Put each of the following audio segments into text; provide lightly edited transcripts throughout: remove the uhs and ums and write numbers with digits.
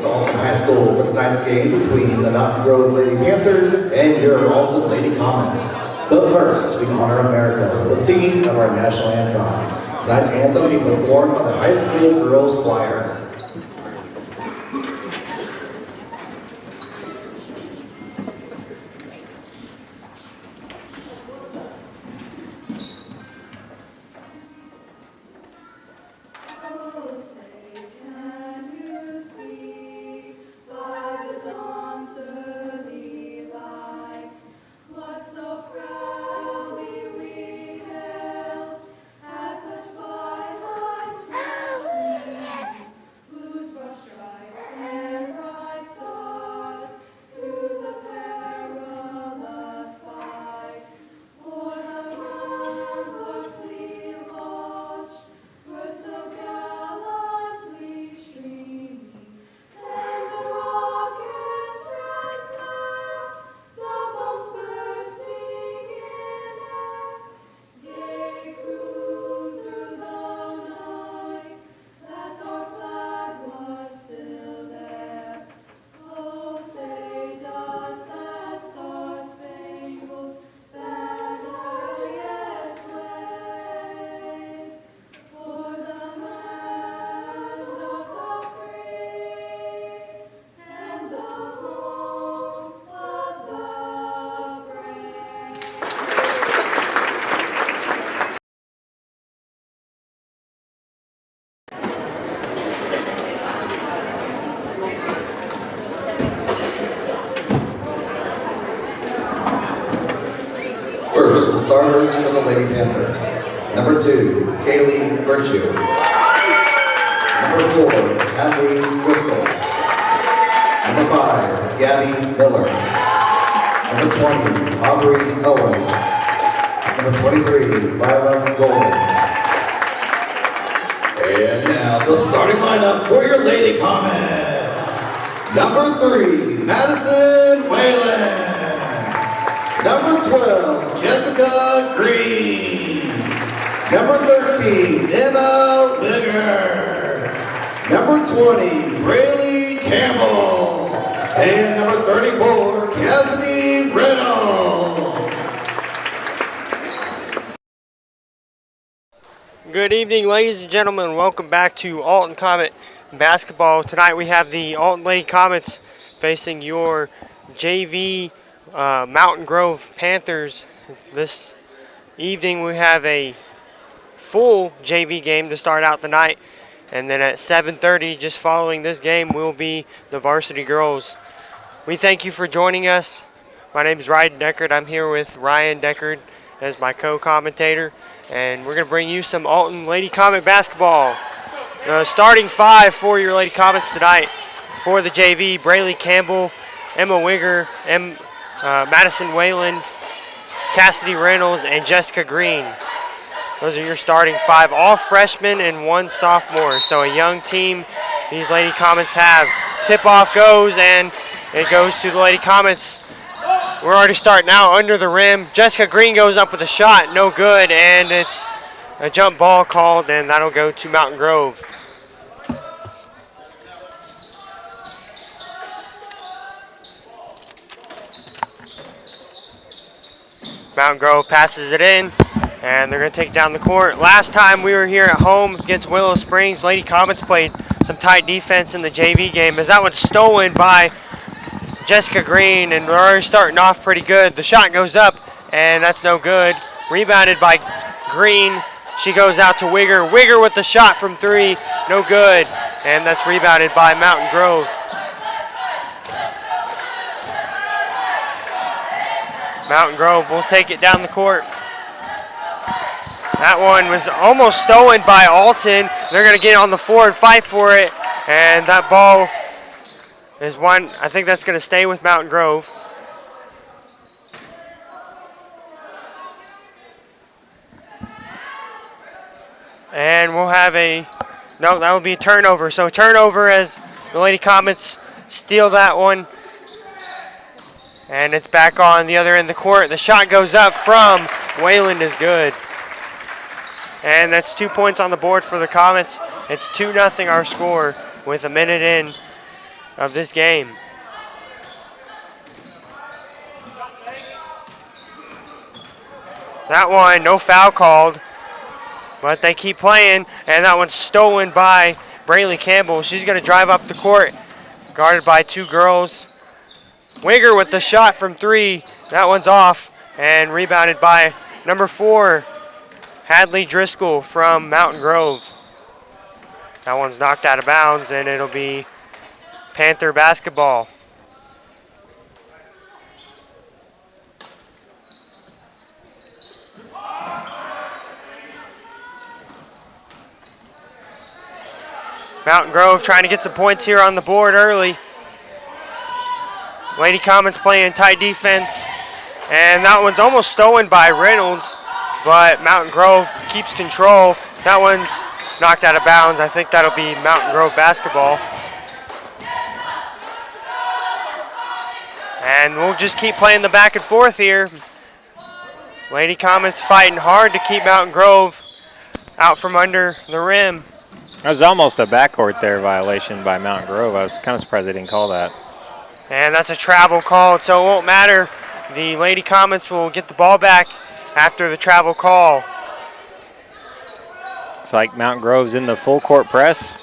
Alton High School for tonight's game between the Mountain Grove Lady Panthers and your Alton Lady Comets. But first, we honor America with the singing of our national anthem. Tonight's anthem being performed by the High School Girls Choir. First, the starters for the Lady Panthers. Number 2, Kaylee Virtue. Number 4, Hadley Driscoll. Number 5, Gabby Miller. Number 20, Aubrey Owens. Number 23, Lila Golden. And now the starting lineup for your Lady Comets. Number 3, Madison Whalen. Number 12, Jessica Green. Number 13, Emma Wigger. Number 20, Braylee Campbell. And number 34, Cassidy Reynolds. Good evening, ladies and gentlemen. Welcome back to Alton Comet basketball. Tonight we have the Alton Lady Comets facing your JV Mountain Grove Panthers. This evening we have a full JV game to start out the night, and then at 7:30, just following this game, will be the varsity girls. We thank you for joining us. My name is Ryan Deckard. I'm here with Ryan Deckard as my co-commentator, and we're going to bring you some Alton Lady Comet basketball. The starting 5 for your Lady Comets tonight for the JV: Braylee Campbell, Emma Wigger, Madison Whalen, Cassidy Reynolds, and Jessica Green. Those are your starting 5, all freshmen and 1 sophomore. So a young team these Lady Comets have. Tip-off goes, and it goes to the Lady Comets. We're already starting out under the rim. Jessica Green goes up with a shot, no good, and it's a jump ball called, and that'll go to Mountain Grove. Mountain Grove passes it in, and they're going to take it down the court. Last time we were here at home against Willow Springs, Lady Comets played some tight defense in the JV game, as that one's stolen by Jessica Green, and we're already starting off pretty good. The shot goes up, and that's no good. Rebounded by Green. She goes out to Wigger. Wigger with the shot from 3, no good, and that's rebounded by Mountain Grove. Mountain Grove will take it down the court. That one was almost stolen by Alton. They're going to get on the floor and fight for it. And that ball is one, I think that's going to stay with Mountain Grove. And we'll have no, that will be a turnover. So turnover as the Lady Comets steal that one. And it's back on the other end of the court. The shot goes up from Wayland is good. And that's 2 points on the board for the Comets. It's 2-0 our score with a minute in. of this game. That one, no foul called, but they keep playing, and that one's stolen by Braylee Campbell. She's going to drive up the court, guarded by two girls. Wigger with the shot from three. That one's off, and rebounded by number 4, Hadley Driscoll from Mountain Grove. That one's knocked out of bounds, and it'll be Panther basketball. Mountain Grove trying to get some points here on the board early. Lady Comets playing tight defense, and that one's almost stolen by Reynolds, but Mountain Grove keeps control. That one's knocked out of bounds. I think that'll be Mountain Grove basketball. And we'll just keep playing the back and forth here. Lady Comets fighting hard to keep Mountain Grove out from under the rim. That was almost a backcourt there violation by Mountain Grove. I was kind of surprised they didn't call that. And that's a travel call, so it won't matter. The Lady Comets will get the ball back after the travel call. It's like Mountain Grove's in the full court press.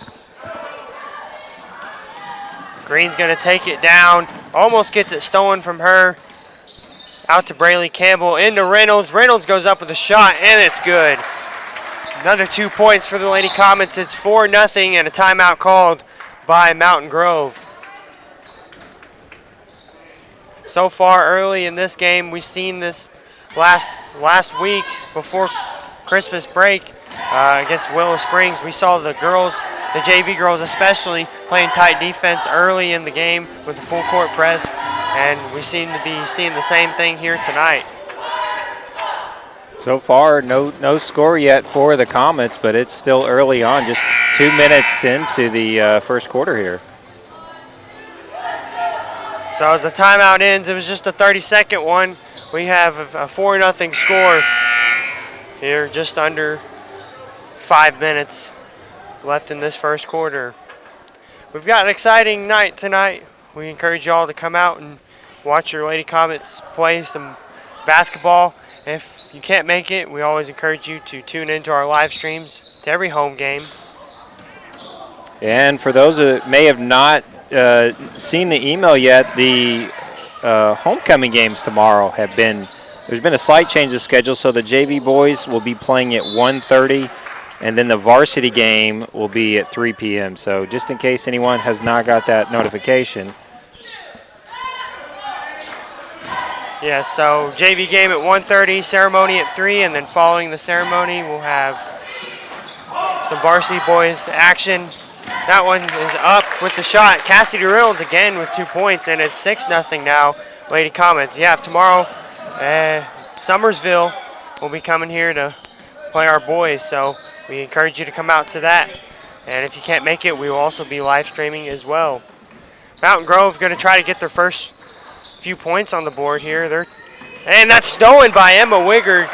Green's going to take it down. Almost gets it stolen from her. Out to Braylee Campbell, into Reynolds. Reynolds goes up with a shot, and it's good. Another 2 points for the Lady Comets. It's 4-0 and a timeout called by Mountain Grove. So far early in this game, we've seen this last week before Christmas break against Willow Springs. We saw the girls, the JV girls especially, playing tight defense early in the game with the full court press, and we seem to be seeing the same thing here tonight. So far, no score yet for the Comets, but it's still early on, just 2 minutes into the first quarter here. So as the timeout ends, it was just a 30-second one. We have a 4-0 score here, just under 5 minutes left in this first quarter. We've got an exciting night tonight. We encourage you all to come out and watch your Lady Comets play some basketball. If you can't make it, we always encourage you to tune into our live streams to every home game. And for those that may have not seen the email yet, the homecoming games tomorrow there's been a slight change of schedule, so the JV boys will be playing at 1:30, and then the varsity game will be at 3 p.m. So just in case anyone has not got that notification. Yeah, so JV game at 1:30, ceremony at 3, and then following the ceremony, we'll have some varsity boys action. That one is up with the shot. Cassidy Reynolds again with 2 points, and it's 6-0 now, Lady Comets. Yeah, tomorrow, Summersville will be coming here to play our boys, so we encourage you to come out to that. And if you can't make it, we will also be live streaming as well. Mountain Grove going to try to get their first few points on the board here. And that's stolen by Emma Wigger.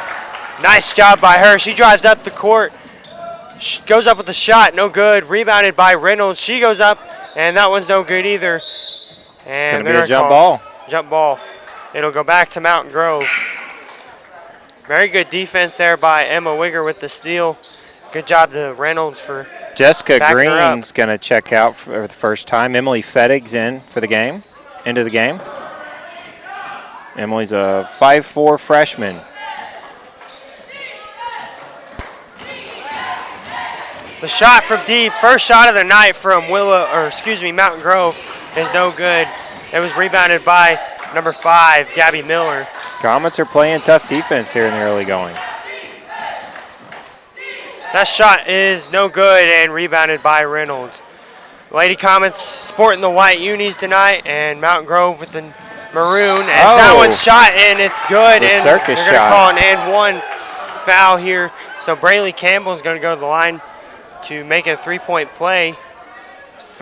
Nice job by her. She drives up the court. She goes up with a shot, no good. Rebounded by Reynolds. She goes up, and that one's no good either. And it's going to be a jump ball. Jump ball. It'll go back to Mountain Grove. Very good defense there by Emma Wigger with the steal. Good job to Reynolds for Jessica Green's going to check out for the first time. Emily Fettig's into the game. Emily's a 5'4" freshman. The shot from deep, first shot of the night from Mountain Grove is no good. It was rebounded by number 5, Gabby Miller. Comets are playing tough defense here in the early going. That shot is no good and rebounded by Reynolds. Lady Comets sporting the white unis tonight, and Mountain Grove with the maroon. And that one's shot, and it's good. The and circus they're going to call an and one foul here. So Braylee Campbell is going to go to the line to make a 3-point play.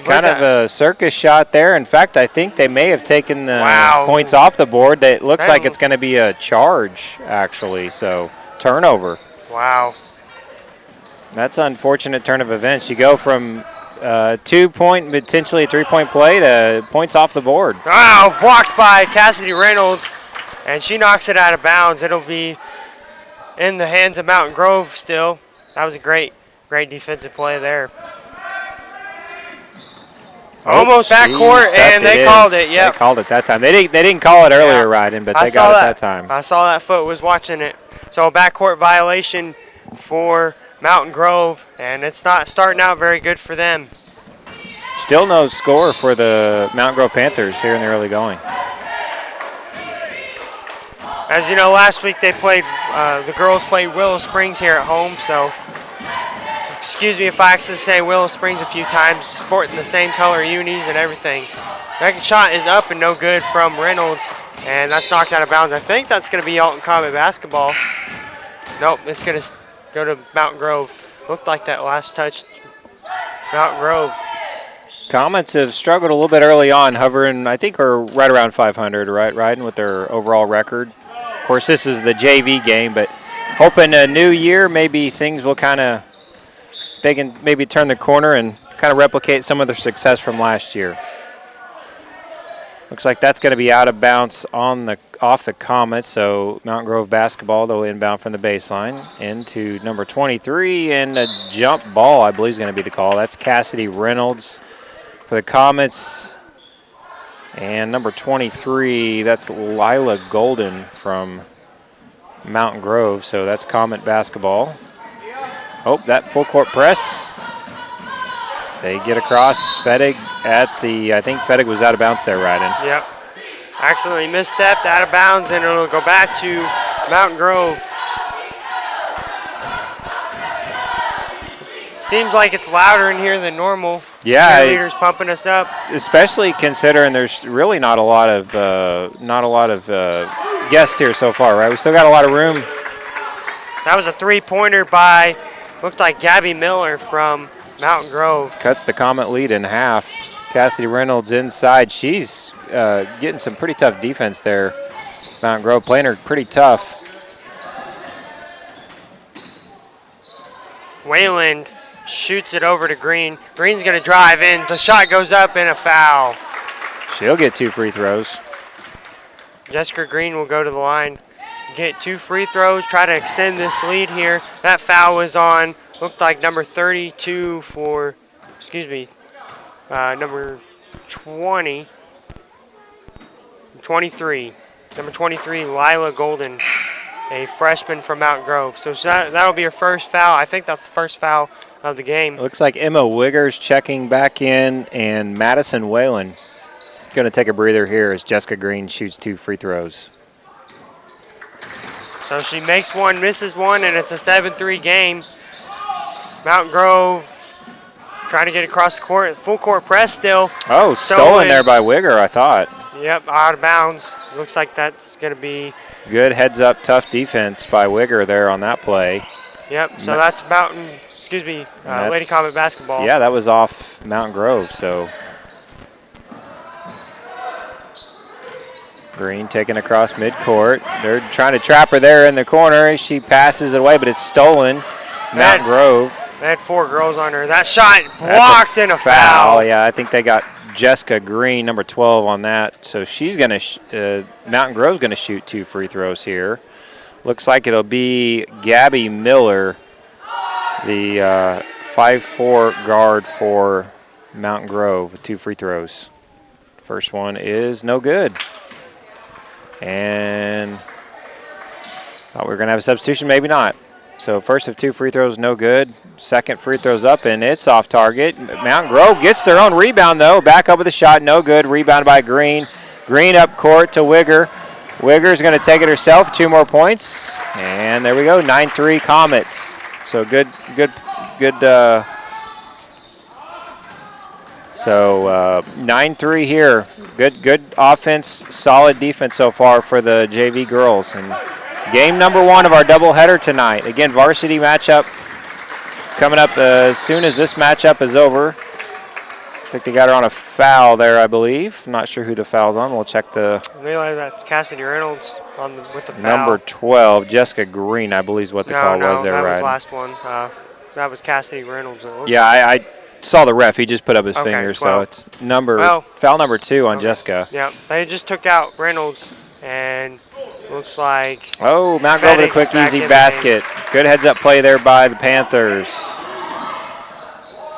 Kind of a circus shot there. In fact, I think they may have taken the points off the board. It looks like it's going to be a charge, actually, so turnover. Wow. That's an unfortunate turn of events. You go from 2-point, potentially a 3-point play. Points off the board. Wow, blocked by Cassidy Reynolds, and she knocks it out of bounds. It'll be in the hands of Mountain Grove still. That was a great defensive play there. Almost backcourt, and they called it. Yep. They called it that time. They didn't call it earlier, Ryden, but they got it that time. I saw that foot, was watching it. So a backcourt violation for Mountain Grove, and it's not starting out very good for them. Still no score for the Mountain Grove Panthers here in the early going. As you know, last week they played, the girls played Willow Springs here at home, so excuse me if I accidentally say Willow Springs a few times, sporting the same color unis and everything. Second shot is up and no good from Reynolds, and that's knocked out of bounds. I think that's going to be Alton Comet basketball. Nope, it's going to go to Mountain Grove. Looked like that last touch, Mountain Grove. Comets have struggled a little bit early on, hovering, I think, are right around 500, right, Ryden, with their overall record. Of course, this is the JV game, but hoping a new year, maybe things will kind of, they can maybe turn the corner and kind of replicate some of their success from last year. Looks like that's going to be out of bounds off the Comets, so Mountain Grove basketball, though, inbound from the baseline into number 23, and a jump ball, I believe, is going to be the call. That's Cassidy Reynolds for the Comets. And number 23, that's Lila Golden from Mountain Grove, so that's Comet basketball. Oh, that full court press. They get across. Fedig at the, I think Fedig was out of bounds there, Ryden. Yep. Accidentally misstepped, out of bounds, and it'll go back to Mountain Grove. Seems like it's louder in here than normal. Yeah. Cheerleaders pumping us up. Especially considering there's really not a lot of guests here so far, right? We still got a lot of room. That was a three-pointer by, looked like Gabby Miller from Mountain Grove. Cuts the Comet lead in half. Cassidy Reynolds inside. She's getting some pretty tough defense there. Mountain Grove playing her pretty tough. Wayland shoots it over to Green. Green's going to drive in. The shot goes up and a foul. She'll get 2 free throws. Jessica Green will go to the line, get 2 free throws, try to extend this lead here. That foul was on, looked like number 32 for, number 23. Number 23, Lila Golden, a freshman from Mountain Grove. So that'll be her first foul. I think that's the first foul of the game. Looks like Emma Wiggers checking back in, and Madison Whalen going to take a breather here as Jessica Green shoots 2 free throws. So she makes one, misses one, and it's a 7-3 game. Mountain Grove trying to get across the court. Full court press still. Oh, stolen there by Wigger, I thought. Yep, out of bounds. Looks like that's going to be. Good heads-up, tough defense by Wigger there on that play. Yep, so that's Lady Comet basketball. Yeah, that was off Mountain Grove, so. Green taken across midcourt. They're trying to trap her there in the corner. She passes it away, but it's stolen. Mountain Grove. They had 4 girls on her. That shot blocked and a foul. Yeah, I think they got Jessica Green, number 12, on that. So she's going to, Mountain Grove's going to shoot 2 free throws here. Looks like it'll be Gabby Miller, the 5'4" guard for Mountain Grove, with 2 free throws. First one is no good. And thought we were going to have a substitution, maybe not. So first of 2 free throws, no good. Second free throw's up, and it's off target. Mountain Grove gets their own rebound, though. Back up with a shot, no good. Rebounded by Green. Green up court to Wigger. Wigger's going to take it herself. 2 more points. And there we go, 9-3 Comets. So good. So 9-3 here. Good offense, solid defense so far for the JV girls. And game number 1 of our doubleheader tonight. Again, varsity matchup coming up as soon as this matchup is over. Looks like they got her on a foul there, I believe. I'm not sure who the foul's on. We'll check the. I realize that's Cassidy Reynolds with the foul. Number 12, Jessica Green, I believe is what the call was there, right? right? That was last one. That was Cassidy Reynolds. Yeah, I saw the ref. He just put up his Okay, finger, 12. so it's foul number 2 on Jessica. Yeah, they just took out Reynolds, and looks like Oh, Mount Grove with a quick, easy basket. Good heads-up play there by the Panthers.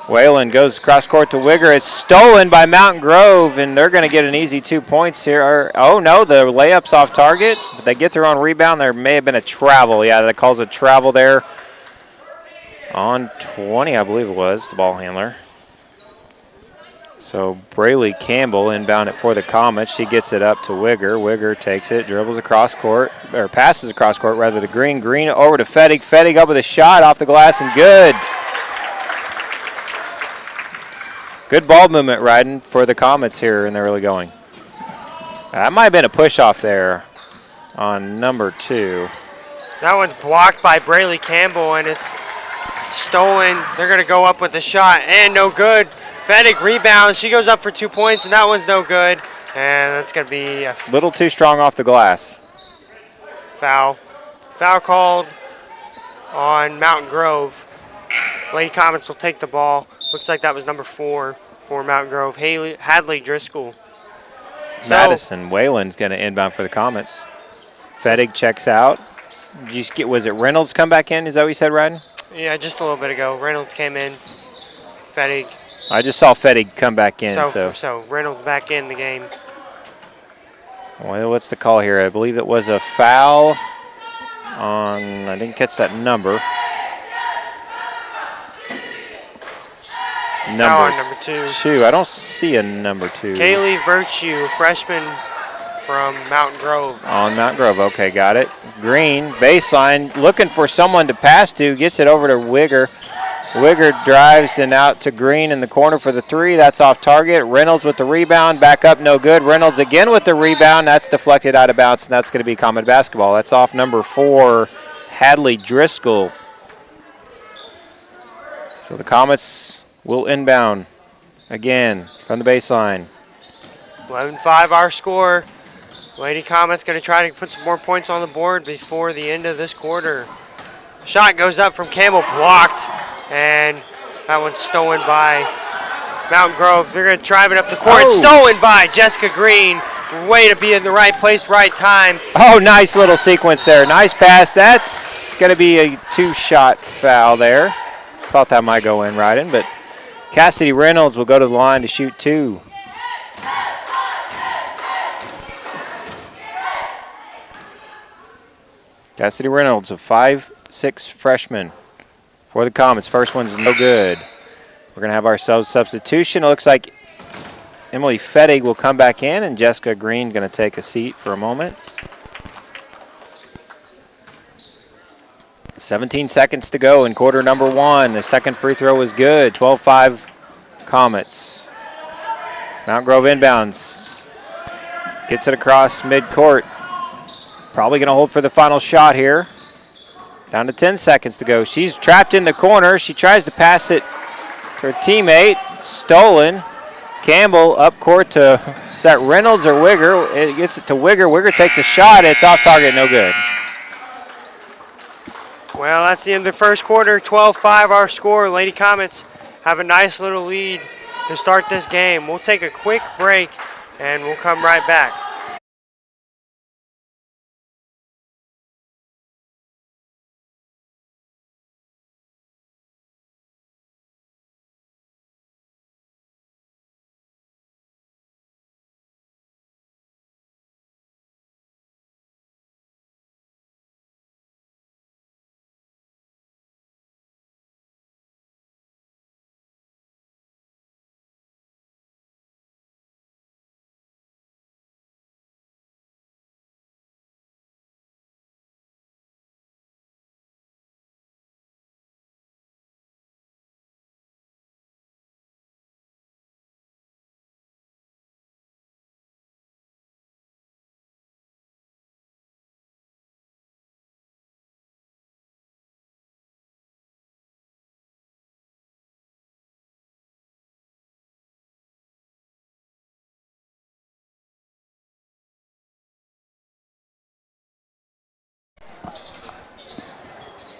Whalen goes cross court to Wigger. It's stolen by Mountain Grove, and they're going to get an easy 2 points here. Oh, no, the layup's off target, but they get their own rebound. There may have been a travel. Yeah, that calls a travel there on 20, I believe it was, the ball handler. So Braylee Campbell inbound it for the Comets. She gets it up to Wigger. Wigger takes it, dribbles across court, or passes across court rather to Green. Green over to Fettig. Fettig up with a shot off the glass and good. Good ball movement riding for the Comets here in the early going. That might have been a push off there on number 2. That one's blocked by Braylee Campbell, and it's stolen. They're going to go up with the shot, and no good. Fettig rebounds. She goes up for 2 points, and that one's no good. And that's going to be a little too strong off the glass. Foul. Foul called on Mountain Grove. Lady Comets will take the ball. Looks like that was number 4 for Mountain Grove. Hadley Driscoll. Madison Whalen's going to inbound for the Comets. Fettig checks out. Was it Reynolds come back in? Is that what you said, Ryden? Yeah, just a little bit ago. Reynolds came in. Fettig. I just saw Fettig come back in. So Reynolds back in the game. Well, what's the call here? I believe it was a foul on, I didn't catch that number. Number 2. I don't see a number 2. Kaylee Virtue, freshman from Mountain Grove. On Mountain Grove, okay, got it. Green, baseline, looking for someone to pass to, gets it over to Wigger. Wigger drives and out to Green in the corner for the 3. That's off target. Reynolds with the rebound, back up, no good. Reynolds again with the rebound. That's deflected out of bounds, and that's going to be Comet basketball. That's off number 4, Hadley Driscoll. So the Comets will inbound again from the baseline. 11-5 our score. Lady Comets going to try to put some more points on the board before the end of this quarter. Shot goes up from Campbell, blocked, and that one's stolen by Mountain Grove. They're going to drive it up the court. It's stolen by Jessica Green. Way to be in the right place, right time. Oh, nice little sequence there. Nice pass. That's going to be a 2-shot foul there. Thought that might go in, Ryden, but Cassidy Reynolds will go to the line to shoot 2. Cassidy Reynolds, a 5'6" freshman for the Comets. First one's no good. We're going to have ourselves substitution. It looks like Emily Fettig will come back in, and Jessica Green going to take a seat for a moment. 17 seconds to go in quarter number 1. The second free throw was good. 12-5 Comets. Mount Grove inbounds. Gets it across midcourt. Probably going to hold for the final shot here. Down to 10 seconds to go. She's trapped in the corner. She tries to pass it to her teammate. Stolen. Campbell up court to, is that Reynolds or Wigger? It gets it to Wigger. Wigger takes a shot. It's off target, no good. Well, that's the end of the first quarter. 12-5 our score. Lady Comets have a nice little lead to start this game. We'll take a quick break, and we'll come right back.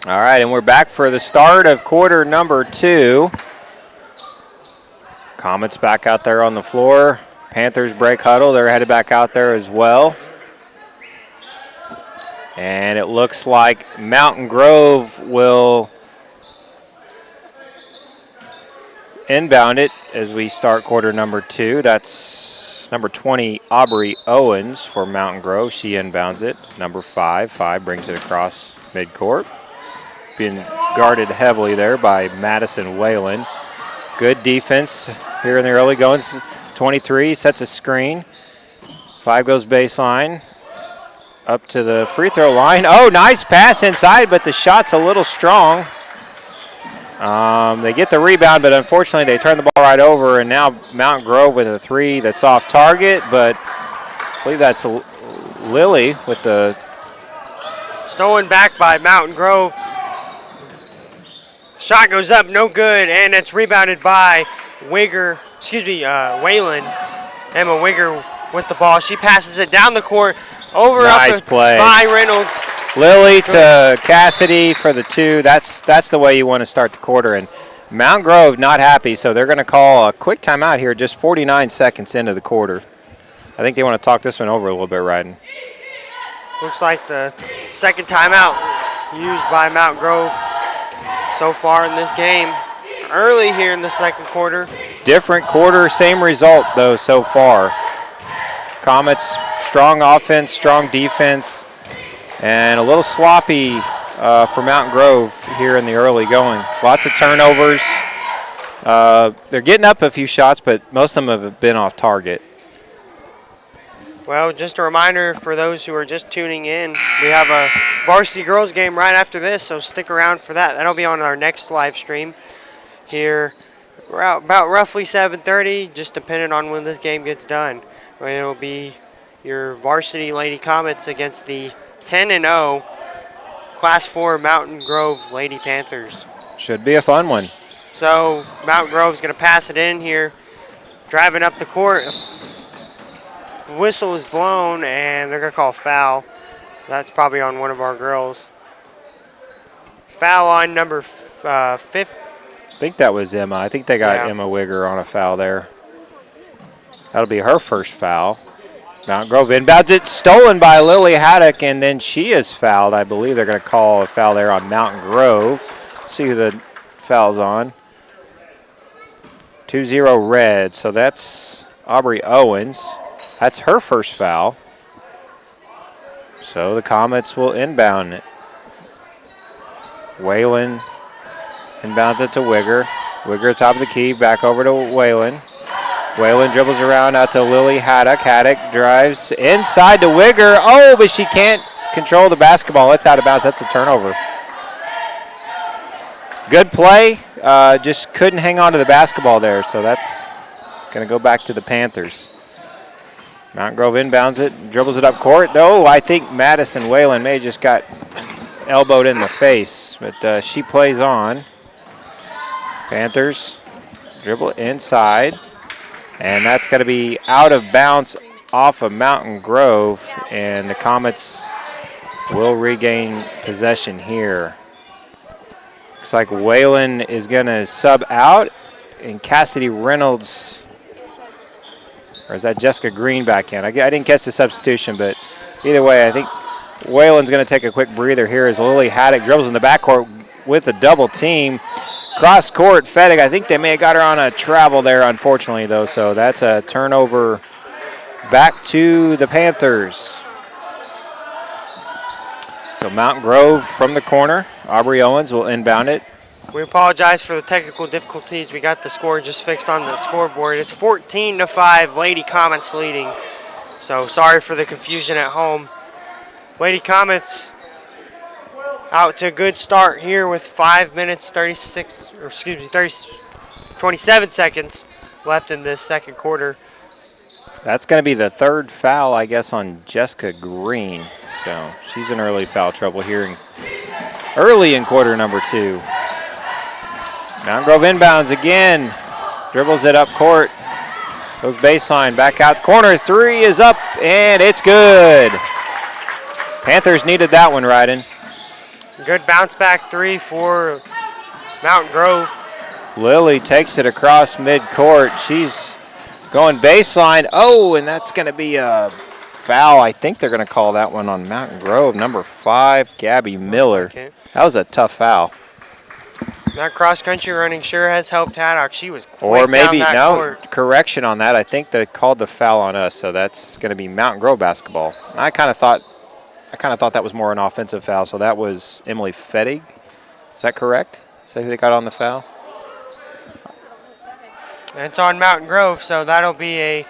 All right, and we're back for the start of quarter number 2. Comets back out there on the floor. Panthers break huddle. They're headed back out there as well. And it looks like Mountain Grove will inbound it as we start quarter number 2. That's number 20, Aubrey Owens for Mountain Grove. She inbounds it. Number 5 brings it across midcourt. Being guarded heavily there by Madison Whalen. Good defense here in the early goings. 23 sets a screen. 5 goes baseline. Up to the free throw line. Oh, nice pass inside, but the shot's a little strong. They get the rebound, but unfortunately they turn the ball right over, and now Mountain Grove with a 3 that's off target, but I believe that's Lily with the... Stolen back by Mountain Grove. Shot goes up, no good, and it's rebounded by Whalen. Emma Wigger with the ball. She passes it down the court. Over nice up play by Reynolds. Lily to Cassidy for the 2. That's the way you want to start the quarter. And Mount Grove not happy, so they're going to call a quick timeout here, just 49 seconds into the quarter. I think they want to talk this one over a little bit, Ryden. Looks like the second timeout used by Mount Grove so far in this game. Early here in the second quarter. Different quarter, same result though so far. Comets, strong offense, strong defense, and a little sloppy for Mountain Grove here in the early going. Lots of turnovers. They're getting up a few shots, but most of them have been off target. Well, just a reminder for those who are just tuning in, we have a varsity girls game right after this, so stick around for that. That'll be on our next live stream here about roughly 7:30, just depending on when this game gets done. It'll be your varsity Lady Comets against the 10-0 Class 4 Mountain Grove Lady Panthers. Should be a fun one. So Mountain Grove's going to pass it in here, driving up the court. Whistle is blown, and they're going to call a foul. That's probably on one of our girls. Foul on number 5. I think that was Emma. I think they got Emma Wigger on a foul there. That'll be her first foul. Mountain Grove inbounds it, stolen by Lily Haddock, and then she is fouled. I believe they're going to call a foul there on Mountain Grove. See who the foul's on. 2-0 red, so that's Aubrey Owens. That's her first foul. So the Comets will inbound it. Whalen inbounds it to Wigger. Wigger top of the key, back over to Whalen. Whalen dribbles around out to Lily Haddock. Haddock drives inside to Wigger. Oh, but she can't control the basketball. It's out of bounds. That's a turnover. Good play. Just couldn't hang on to the basketball there. So that's going to go back to the Panthers. Mountain Grove inbounds it, dribbles it up court. No, I think Madison Whalen may have just got elbowed in the face, but she plays on. Panthers dribble inside. And that's going to be out of bounds off of Mountain Grove, and the Comets will regain possession here. Looks like Whalen is going to sub out, and Cassidy Reynolds, or is that Jessica Green back in? I didn't catch the substitution, but either way, I think Whalen's going to take a quick breather here as Lily Haddock dribbles in the backcourt with a double team. Cross court, Fettig, I think they may have got her on a travel there, unfortunately, though. So that's a turnover back to the Panthers. So Mountain Grove from the corner. Aubrey Owens will inbound it. We apologize for the technical difficulties. We got the score just fixed on the scoreboard. It's 14-5, Lady Comets leading. So sorry for the confusion at home. Lady Comets out to a good start here with 5 minutes 27 seconds left in this second quarter. That's going to be the third foul, I guess, on Jessica Green. So she's in early foul trouble here early in quarter number 2. Mountain Grove inbounds again, dribbles it up court, goes baseline, back out the corner, 3 is up, and it's good. Panthers needed that one, Ryden. Good bounce back 3 for Mountain Grove. Lily takes it across midcourt. She's going baseline. Oh, and that's going to be a foul. I think they're going to call that one on Mountain Grove. Number 5, Gabby Miller. Okay. That was a tough foul. That cross-country running sure has helped Haddock. She was quick Or maybe, down that no, court. correction on that. I think they called the foul on us, so that's going to be Mountain Grove basketball. I kind of thought that was more an offensive foul, so that was Emily Fettig. Is that correct? Is that who they got on the foul? It's on Mountain Grove, so that'll be a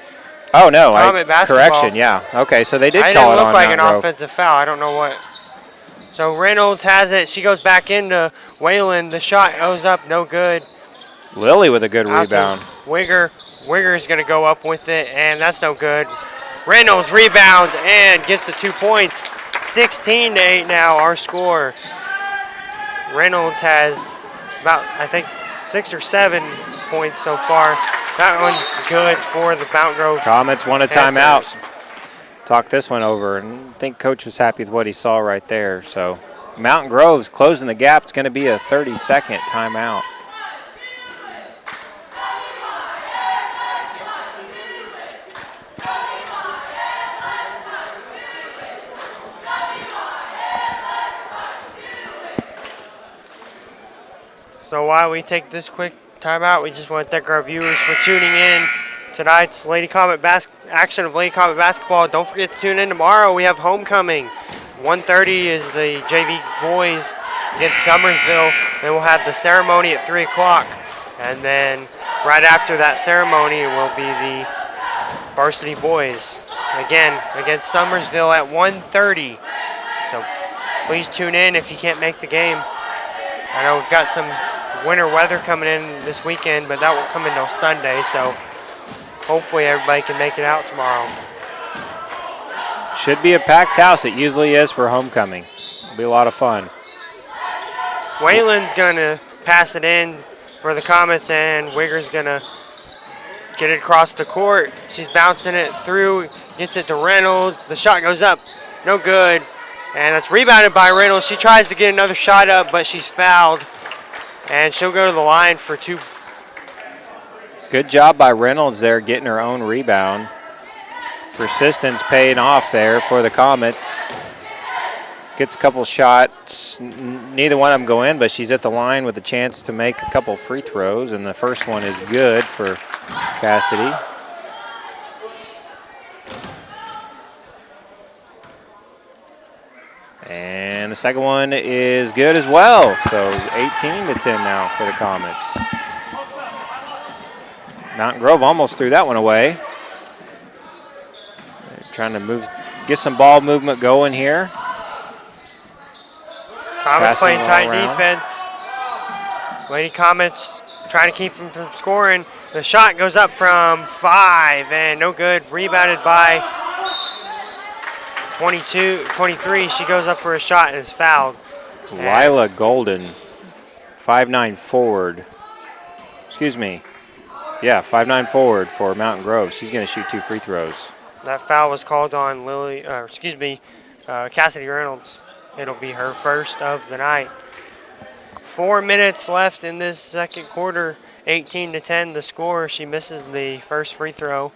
Oh, no, Comet basketball. correction, yeah. Okay, so they did I call it didn't on look like Mountain an Grove. offensive foul. I don't know what. So Reynolds has it. She goes back into Whalen. The shot goes up, no good. Lily with a good Out to rebound. Wigger's going to go up with it, and that's no good. Reynolds rebounds and gets the 2 points. 16-8 now, our score. Reynolds has about, I think, 6 or 7 points so far. That one's good for the Mountain Grove Comets want a Panthers. timeout. Talk this one over, and I think Coach was happy with what he saw right there. So Mountain Grove's closing the gap. It's going to be a 30-second timeout. So while we take this quick timeout, we just want to thank our viewers for tuning in. Tonight's Lady Comet action of Lady Comet basketball. Don't forget to tune in tomorrow. We have homecoming. 1:30 is the JV boys against Summersville. Then we'll have the ceremony at 3 o'clock. And then right after that ceremony will be the varsity boys. Again, against Summersville at 1:30. So please tune in if you can't make the game. I know we've got some winter weather coming in this weekend, but that won't come until Sunday. So hopefully everybody can make it out tomorrow. Should be a packed house. It usually is for homecoming. It'll be a lot of fun. Whalen's going to pass it in for the Comets, and Wigger's going to get it across the court. She's bouncing it through, gets it to Reynolds. The shot goes up, no good. And it's rebounded by Reynolds. She tries to get another shot up, but she's fouled. And she'll go to the line for 2. Good job by Reynolds there getting her own rebound. Persistence paying off there for the Comets. Gets a couple shots. Neither one of them go in, but she's at the line with a chance to make a couple free throws, and the first one is good for Cassidy. And the second one is good as well. So 18-10 now for the Comets. Mountain Grove almost threw that one away. They're trying to get some ball movement going here. Comets playing tight around. defense. Lady Comets trying to keep them from scoring. The shot goes up from 5 and no good. Rebounded by 23. She goes up for a shot and is fouled. Lila Golden, 5'9" forward. Excuse me. Yeah, 5'9" forward for Mountain Grove. She's going to shoot 2 free throws. That foul was called on Cassidy Reynolds. It'll be her first of the night. 4 minutes left in this second quarter. 18-10 the score. She misses the first free throw.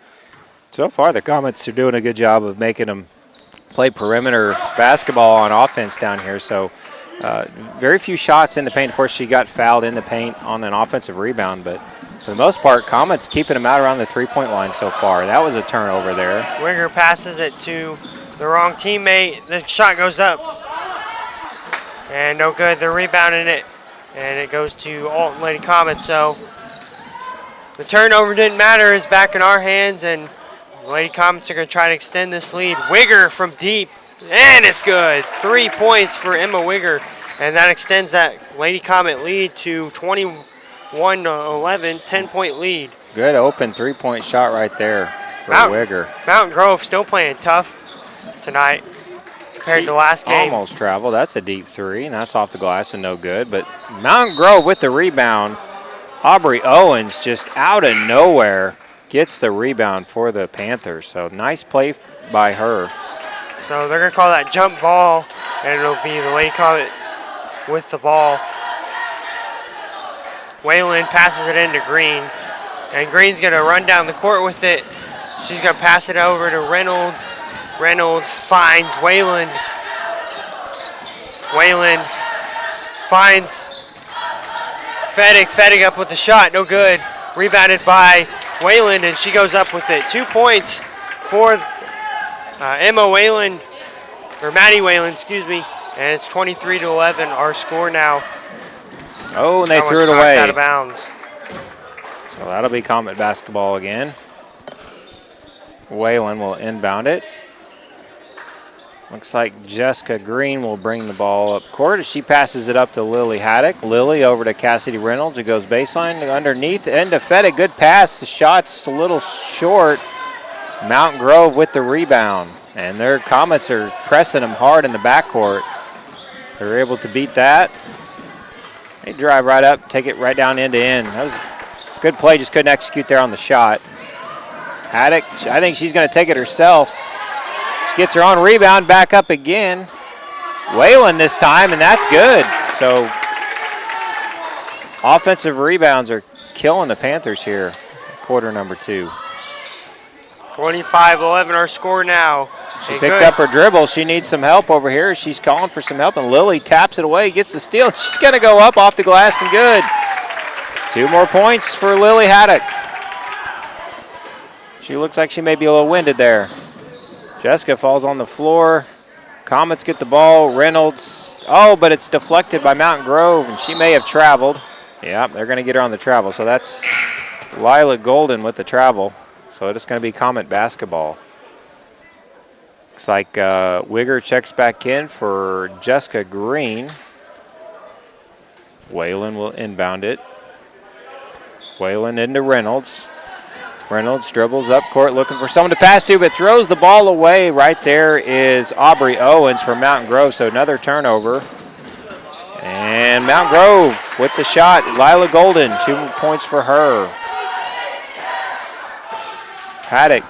So far, the Comets are doing a good job of making them play perimeter basketball on offense down here. So very few shots in the paint. Of course, she got fouled in the paint on an offensive rebound, but for the most part, Comets keeping them out around the 3-point line so far. That was a turnover there. Wigger passes it to the wrong teammate. The shot goes up. And no good. They're rebounding it. And it goes to Alton Lady Comets. So the turnover didn't matter. It's back in our hands. And Lady Comets are going to try to extend this lead. Wigger from deep. And it's good. 3 points for Emma Wigger. And that extends that Lady Comet lead to 21-11, 10-point lead. Good open 3-point shot right there for Wigger. Mountain Grove still playing tough tonight compared to last game. Almost traveled. That's a deep 3, and that's off the glass and no good. But Mountain Grove with the rebound. Aubrey Owens just out of nowhere gets the rebound for the Panthers. So nice play by her. So they're going to call that jump ball, and it'll be the Lady Comets with the ball. Whalen passes it into Green. And Green's going to run down the court with it. She's going to pass it over to Reynolds. Reynolds finds Whalen. Whalen finds Fettig. Fettig up with the shot, no good. Rebounded by Whalen, and she goes up with it. 2 points for Emma Whalen, or Maddie Whalen, excuse me. And it's 23-11, our score now. Oh, and they threw it away. Out of bounds. So that'll be Comet basketball again. Whalen will inbound it. Looks like Jessica Green will bring the ball up court. She passes it up to Lily Haddock. Lily over to Cassidy Reynolds. It goes baseline underneath. End to Fettig. Good pass. The shot's a little short. Mountain Grove with the rebound. And their Comets are pressing them hard in the backcourt. They're able to beat that. They drive right up, take it right down end to end. That was a good play, just couldn't execute there on the shot. Haddock, I think she's going to take it herself. She gets her own rebound, back up again. Whalen this time, and that's good. So offensive rebounds are killing the Panthers here, quarter number 2. 25-11 our score now. She picked up her dribble. She needs some help over here. She's calling for some help, and Lily taps it away, gets the steal. She's going to go up off the glass and good. 2 more points for Lily Haddock. She looks like she may be a little winded there. Jessica falls on the floor. Comets get the ball. Reynolds, oh, but it's deflected by Mountain Grove, and she may have traveled. Yeah, they're going to get her on the travel. So that's Lila Golden with the travel. So it's going to be Comet basketball. Looks like Wigger checks back in for Jessica Green. Whalen will inbound it. Whalen into Reynolds. Reynolds dribbles up court looking for someone to pass to, but throws the ball away. Right there is Aubrey Owens from Mountain Grove, so another turnover. And Mountain Grove with the shot. Lila Golden, 2 points for her. Haddock,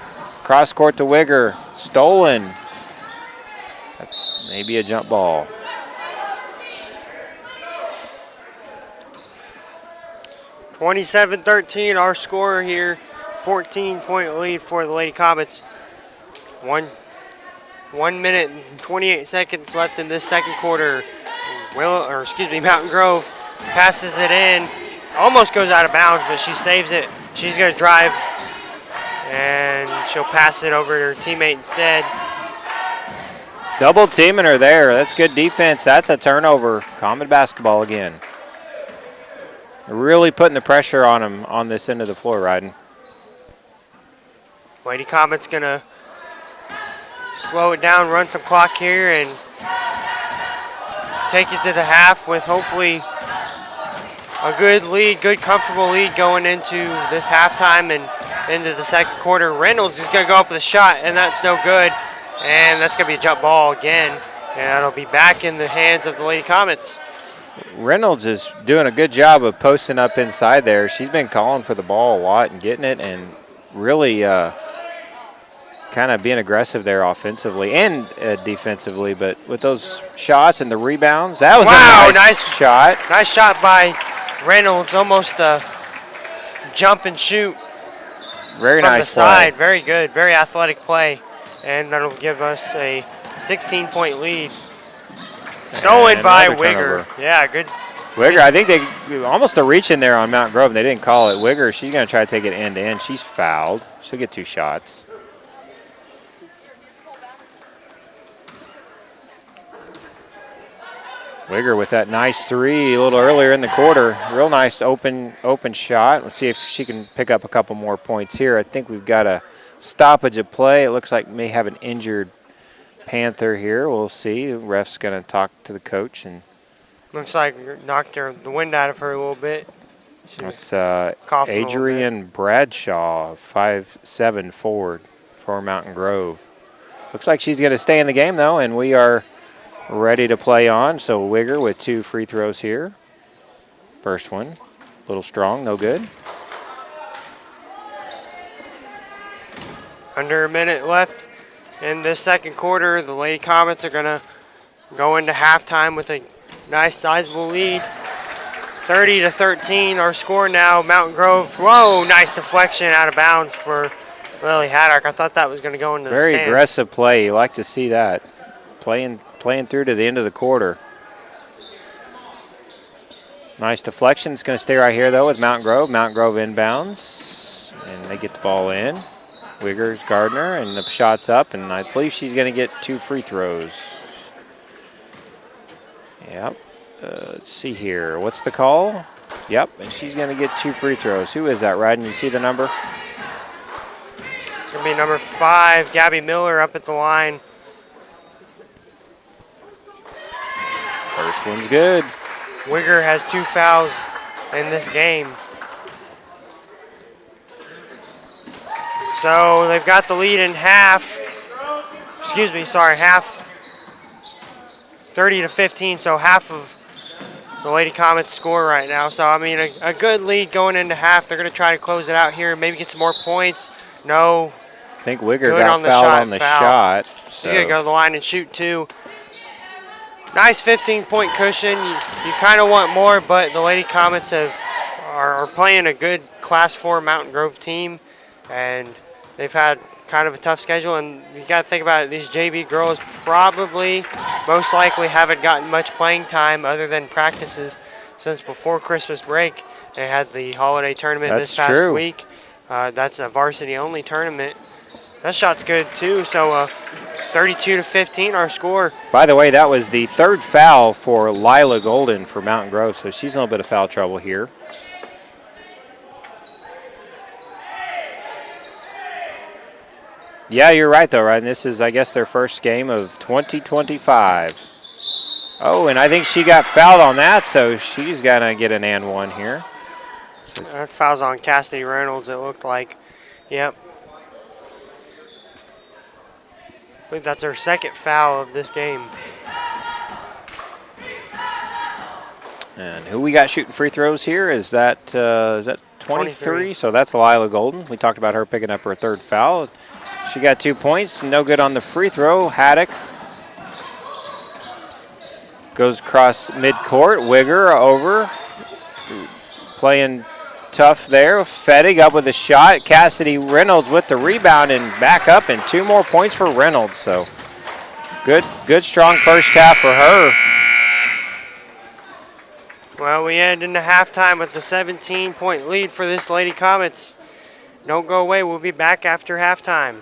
cross court to Wigger, stolen. Maybe a jump ball. (27-13) our score here. 14-point lead for the Lady Comets. 1 minute and 28 seconds left in this second quarter. Mountain Grove passes it in. Almost goes out of bounds, but she saves it. She's going to drive, and she'll pass it over to her teammate instead. Double teaming her there. That's good defense. That's a turnover. Comet basketball again. Really putting the pressure on them on this end of the floor, Ryden. Lady Comet's going to slow it down, run some clock here, and take it to the half with hopefully a good lead, good comfortable lead going into this halftime and into the second quarter. Reynolds is going to go up with a shot, and that's no good. And that's going to be a jump ball again, and it'll be back in the hands of the Lady Comets. Reynolds is doing a good job of posting up inside there. She's been calling for the ball a lot and getting it, and really kind of being aggressive there offensively and defensively. But with those shots and the rebounds, that was a nice shot. Nice shot by Reynolds, almost a jump and shoot. Very nice from the side. play. Very good, very athletic play. And that'll give us a 16-point lead. Stolen by Wigger. Yeah, good. Wigger, I think they almost a reach in there on Mountain Grove, and they didn't call it. Wigger, she's going to try to take it end to end. She's fouled. She'll get 2 shots. Wigger with that nice 3 a little earlier in the quarter. Real nice open shot. Let's see if she can pick up a couple more points here. I think we've got a stoppage of play. It looks like we may have an injured Panther here. We'll see. The ref's going to talk to the coach. And looks like knocked the wind out of her a little bit. That's Adrian Bradshaw, 5'7" forward for Mountain Grove. Looks like she's going to stay in the game, though, and we are ready to play on. So Wigger with 2 free throws here. First one, a little strong, no good. Under a minute left in this second quarter. The Lady Comets are going to go into halftime with a nice sizable lead. 30-13 our score now. Mountain Grove, whoa, nice deflection out of bounds for Lily Haddock. I thought that was going to go into the Very stands. aggressive play. You like to see that. Playing through to the end of the quarter. Nice deflection. It's going to stay right here, though, with Mountain Grove. Mountain Grove inbounds, and they get the ball in. Wiggers, Gardner, and the shot's up, and I believe she's going to get 2 free throws. Yep. Let's see here. What's the call? Yep, and she's going to get 2 free throws. Who is that, Ryden? You see the number? It's going to be number 5, Gabby Miller, up at the line. First one's good. Wigger has 2 fouls in this game. So they've got the lead in half. Half 30-15, so half of the Lady Comets score right now. So, I mean, a good lead going into half. They're going to try to close it out here, maybe get some more points. No. I think Wigger got fouled on the shot. So. She's going to go to the line and shoot 2. Nice 15-point cushion. You kind of want more, but the Lady Comets are playing a good Class 4 Mountain Grove team, and they've had kind of a tough schedule. And you got to think about it, these JV girls probably, most likely, haven't gotten much playing time other than practices since before Christmas break. They had the holiday tournament this past week. That's a varsity-only tournament. That shot's good too. So 32-15 our score. By the way, that was the 3rd foul for Lila Golden for Mountain Grove, so she's in a little bit of foul trouble here. Yeah, you're right, though, Ryan. This is, I guess, their first game of 2025. Oh, and I think she got fouled on that, so she's going to get an and 1 here. So that foul's on Cassidy Reynolds, it looked like. Yep. I believe that's her 2nd foul of this game. And who we got shooting free throws here? Is that 23? So that's Lila Golden. We talked about her picking up her 3rd foul. She got 2 points, no good on the free throw. Haddock goes across midcourt. Wigger over, playing tough there. Fettig up with a shot. Cassidy Reynolds with the rebound and back up, and 2 more points for Reynolds. So good strong first half for her. Well, we end into halftime with a 17-point lead for this Lady Comets. Don't go away. We'll be back after halftime.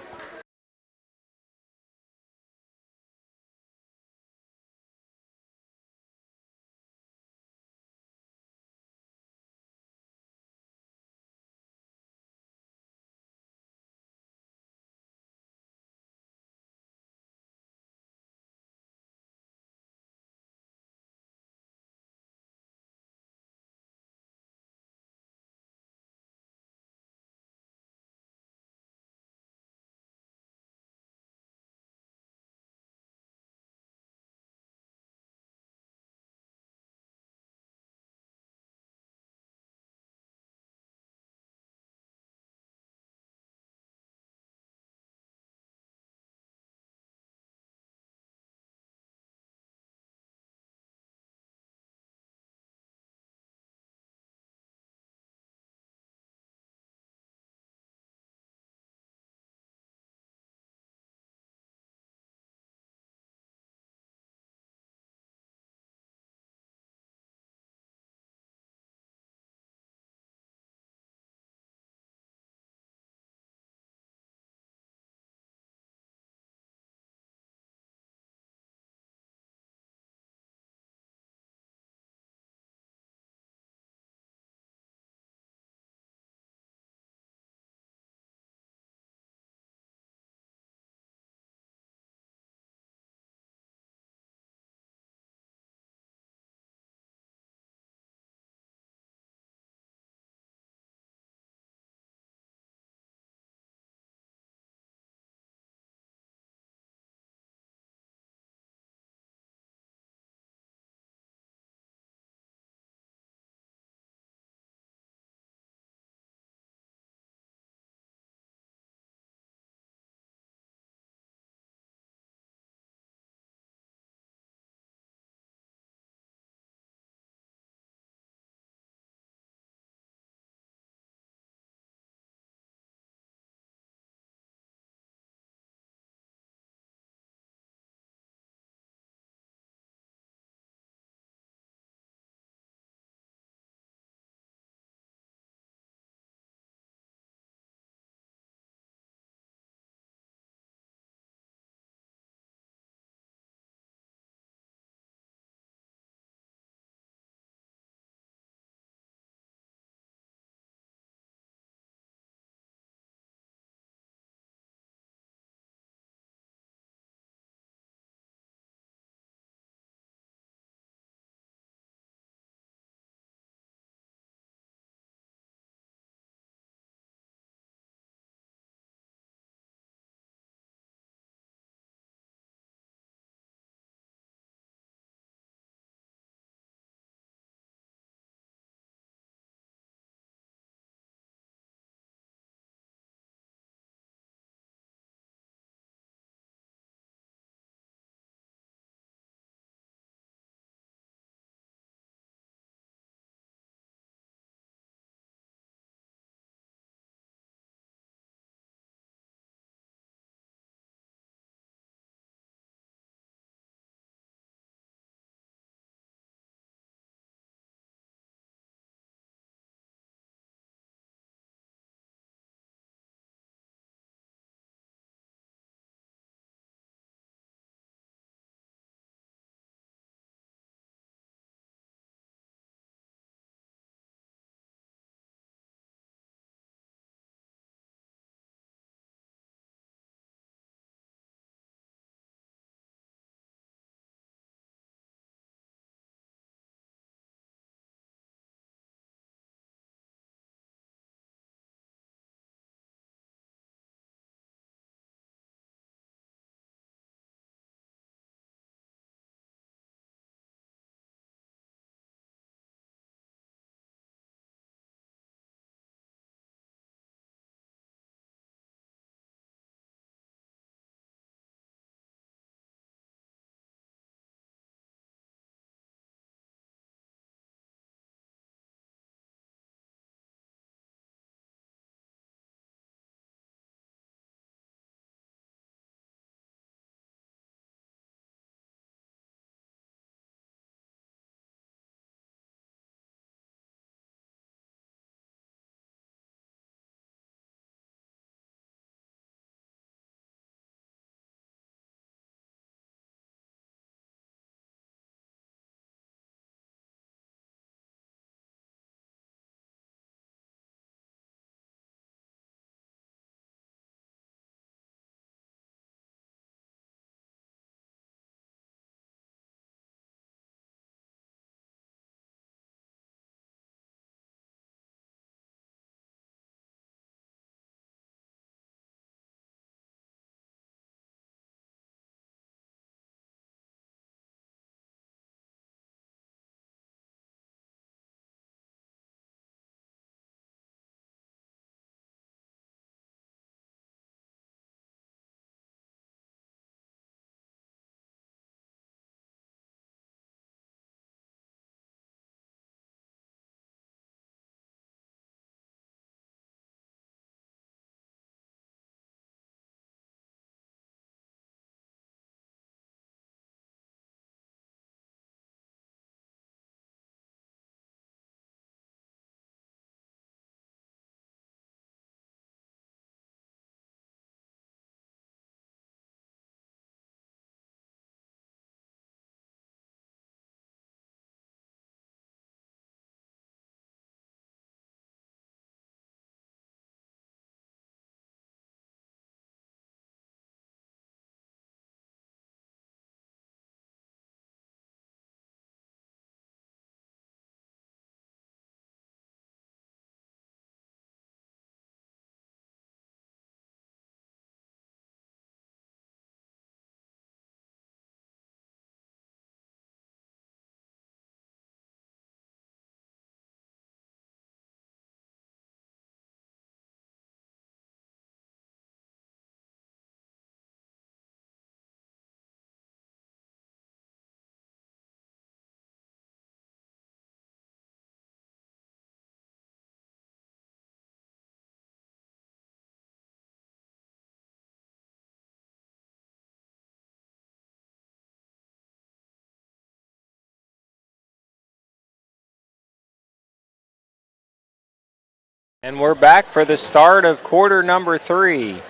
And we're back for the start of quarter number 3.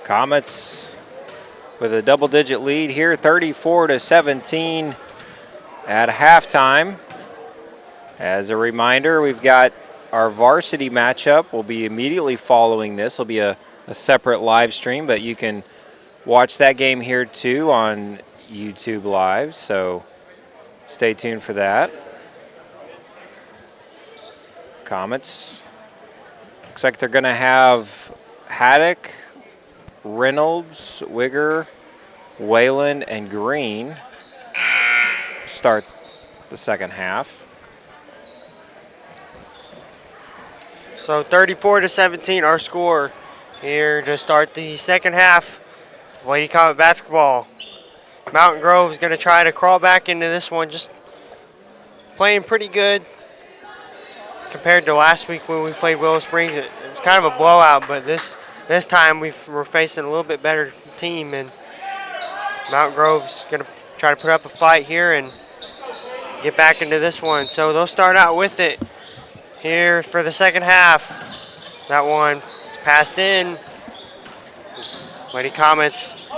Comets with a double-digit lead here, 34-17 at halftime. As a reminder, we've got our varsity matchup. Will be immediately following this. Will be a separate live stream, but you can watch that game here too on YouTube Live, so stay tuned for that. Comets. Looks like they're going to have Haddock, Reynolds, Wigger, Whalen, and Green start the second half. So 34-17 our score here to start the second half of Lady Comet basketball. Mountain Grove is going to try to crawl back into this one, just playing pretty good compared to last week when we played Willow Springs. It was kind of a blowout, but this time we're facing a little bit better team, and Mountain Grove's going to try to put up a fight here and get back into this one. So they'll start out with it here for the second half. That one is passed in. Lady Comets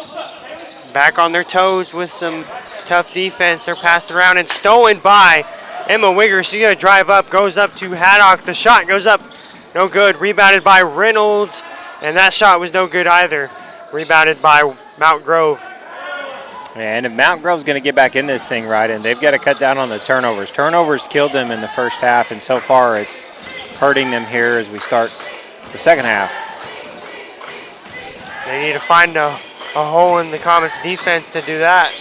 back on their toes with some tough defense. They're passed around and stolen by Emma Wigger. She's going to drive up, goes up to Haddock. The shot goes up, no good. Rebounded by Reynolds, and that shot was no good either. Rebounded by Mount Grove. And if Mount Grove's going to get back in this thing right, and they've got to cut down on the turnovers. Turnovers killed them in the first half, and so far it's hurting them here as we start the second half. They need to find a hole in the Comets defense to do that.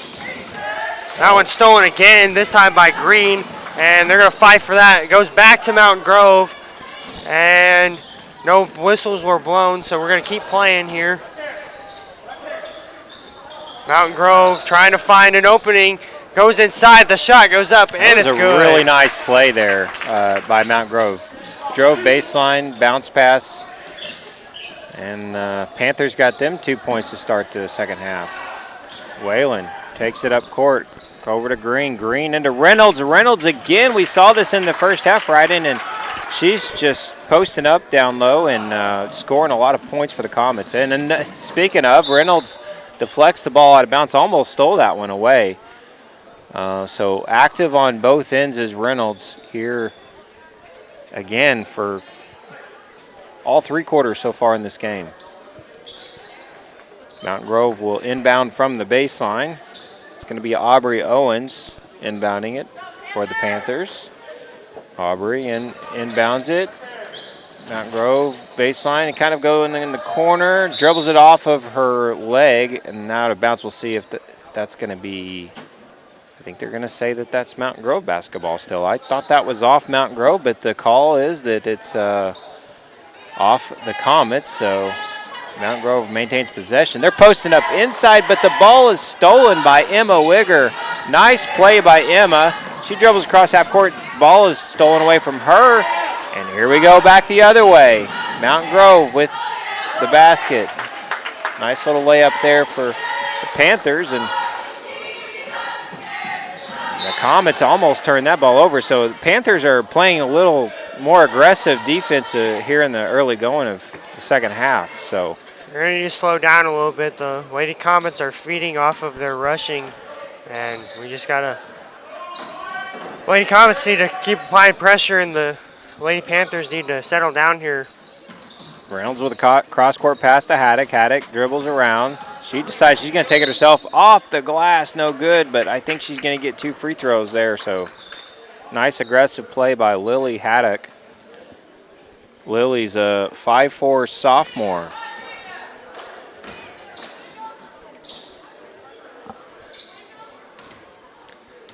That one's stolen again, this time by Green, and they're going to fight for that. It goes back to Mount Grove, and no whistles were blown, so we're going to keep playing here. Mountain Grove trying to find an opening, goes inside, the shot goes up, and it's good. That was a really nice play there by Mount Grove. Drove baseline, bounce pass, and Panthers got them 2 points to start the second half. Whalen takes it up court, over to Green, Green into Reynolds. Reynolds again, we saw this in the first half, right in, and she's just posting up down low and scoring a lot of points for the Comets. And then, speaking of, Reynolds deflects the ball out of bounds, almost stole that one away. So active on both ends is Reynolds here again for all 3 quarters so far in this game. Mountain Grove will inbound from the baseline. It's going to be Aubrey Owens inbounding it for the Panthers. Aubrey inbounds it. Mountain Grove baseline and kind of going in the corner, dribbles it off of her leg, and now to bounce. We'll see if that's going to be, I think they're going to say that that's Mountain Grove basketball still. I thought that was off Mountain Grove, but the call is that it's off the Comets, so Mountain Grove maintains possession. They're posting up inside, but the ball is stolen by Emma Wigger. Nice play by Emma. She dribbles across half court. Ball is stolen away from her. And here we go back the other way. Mountain Grove with the basket. Nice little layup there for the Panthers. And the Comets almost turned that ball over. So the Panthers are playing a little more aggressive defense here in the early going of the second half. So they're going to need to slow down a little bit. The Lady Comets are feeding off of their rushing, and we just got to – Lady Comets need to keep applying pressure, and the Lady Panthers need to settle down here. Reynolds with a cross-court pass to Haddock. Haddock dribbles around. She decides she's going to take it herself off the glass. No good, but I think she's going to get 2 free throws there. So nice aggressive play by Lily Haddock. Lily's a 5'4" sophomore.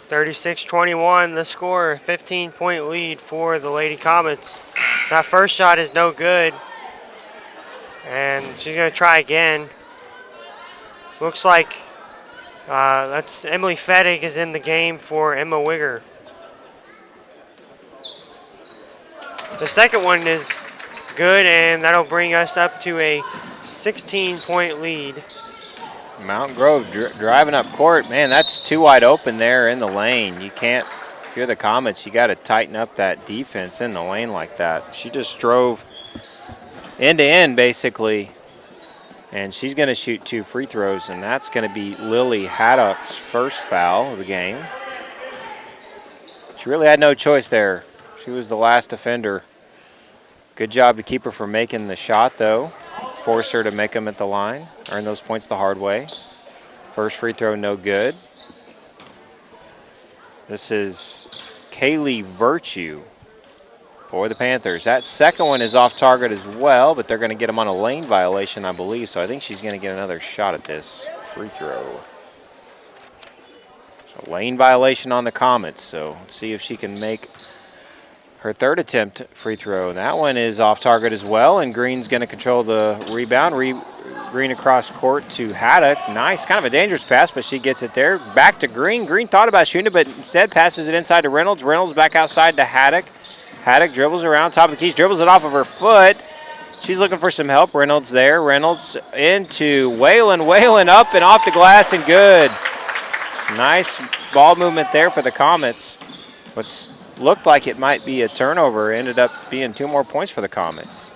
(36-21) the score, 15-point lead for the Lady Comets. That first shot is no good, and she's going to try again. Looks like that's Emily Fettig is in the game for Emma Wigger. The second one is good, and that'll bring us up to a 16-point lead. Mountain Grove driving up court. Man, that's too wide open there in the lane. You can't if you're the Comets, you got to tighten up that defense in the lane like that. She just drove end to end, basically, and she's going to shoot 2 free throws, and that's going to be Lily Haddock's first foul of the game. She really had no choice there. She was the last offender. Good job to keep her from making the shot, though. Force her to make them at the line. Earn those points the hard way. First free throw, no good. This is Kaylee Virtue for the Panthers. That second one is off target as well, but they're going to get them on a lane violation, I believe. So I think she's going to get another shot at this free throw. So lane violation on the Comets. So let's see if she can make her third attempt free throw. And that one is off target as well, and Green's going to control the rebound. Green across court to Haddock. Nice, kind of a dangerous pass, but she gets it there. Back to Green. Green thought about shooting it, but instead passes it inside to Reynolds. Reynolds back outside to Haddock. Haddock dribbles around top of the keys, dribbles it off of her foot. She's looking for some help. Reynolds there. Reynolds into Whalen. Whalen up and off the glass and good. Nice ball movement there for the Comets. What looked like it might be a turnover ended up being 2 more points for the Comets.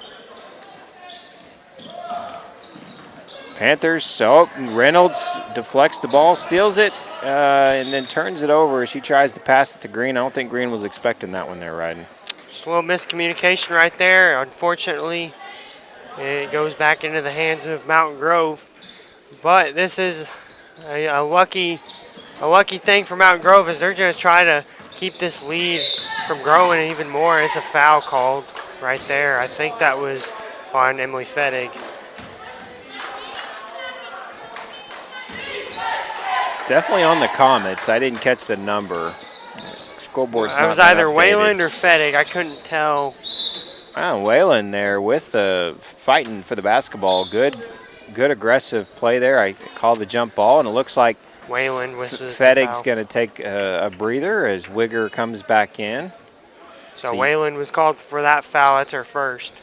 Panthers, Reynolds deflects the ball, steals it, and then turns it over. She tries to pass it to Green. I don't think Green was expecting that one there, Ryden. Just a little miscommunication right there. Unfortunately, it goes back into the hands of Mountain Grove. But this is a lucky thing for Mountain Grove, as they're going to try to keep this lead from growing even more. It's a foul called right there. I think that was on Emily Fettig. Definitely on the Comets. I didn't catch the number. Scoreboard's not I was either updated. Wayland or Fettig. I couldn't tell. Wow, Whalen there with the fighting for the basketball. Good aggressive play there. I called the jump ball, and it looks like Wayland was Fettig's going to take a breather as Wigger comes back in. So Wayland was called for that foul. That's her first.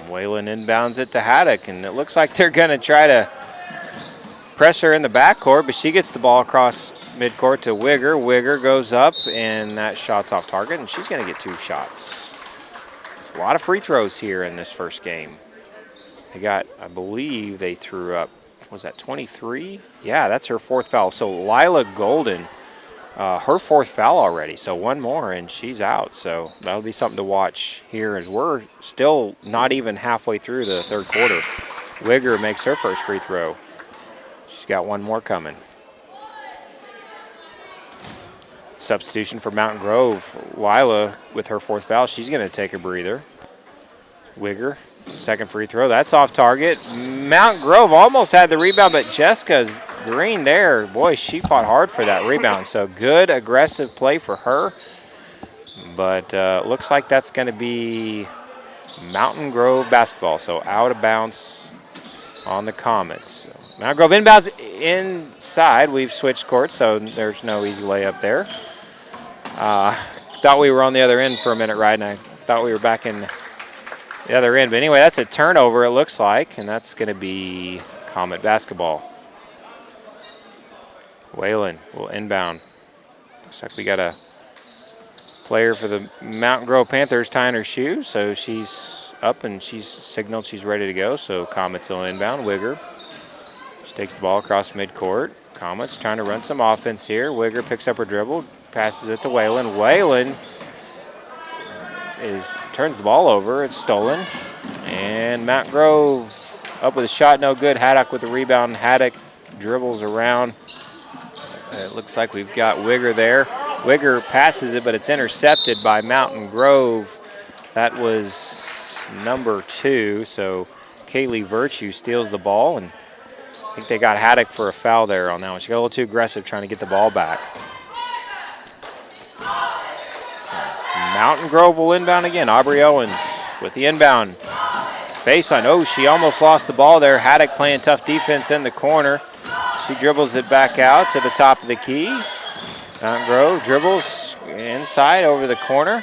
Whalen inbounds it to Haddock, and it looks like they're going to try to press her in the backcourt, but she gets the ball across midcourt to Wigger. Wigger goes up, and that shot's off target, and she's going to get 2 shots. A lot of free throws here in this first game. They got, I believe they threw up, was that 23? Yeah, that's her 4th foul. So Lila Golden, her 4th foul already. So 1 more, and she's out. So that'll be something to watch here, as we're still not even halfway through the 3rd quarter. Wigger makes her first free throw. She's got 1 more coming. Substitution for Mountain Grove. Lila with her 4th foul. She's going to take a breather. Wigger, second free throw. That's off target. Mountain Grove almost had the rebound, but Jessica Green there, boy, she fought hard for that rebound. So good aggressive play for her. But looks like that's going to be Mountain Grove basketball. So out of bounds on the Comets. Mountain Grove inbounds inside. We've switched courts, so there's no easy layup there. Thought we were on the other end for a minute, right? And I thought we were back in the other end. But anyway, that's a turnover, it looks like, and that's going to be Comet basketball. Whalen will inbound. Looks like we got a player for the Mountain Grove Panthers tying her shoe, so she's up and she's signaled she's ready to go. So Comets will inbound. Wigger. She takes the ball across midcourt. Comets trying to run some offense here. Wigger picks up her dribble, passes it to Whalen. Whalen turns the ball over. It's stolen. And Mountain Grove up with a shot, no good. Haddock with the rebound. Haddock dribbles around. It looks like we've got Wigger there. Wigger passes it, but it's intercepted by Mountain Grove. That was number 2. So Kaylee Virtue steals the ball, and I think they got Haddock for a foul there on that one. She got a little too aggressive trying to get the ball back. Mountain Grove will inbound again. Aubrey Owens with the inbound. Baseline. Oh, she almost lost the ball there. Haddock playing tough defense in the corner. She dribbles it back out to the top of the key. Mountain Grove dribbles inside over the corner.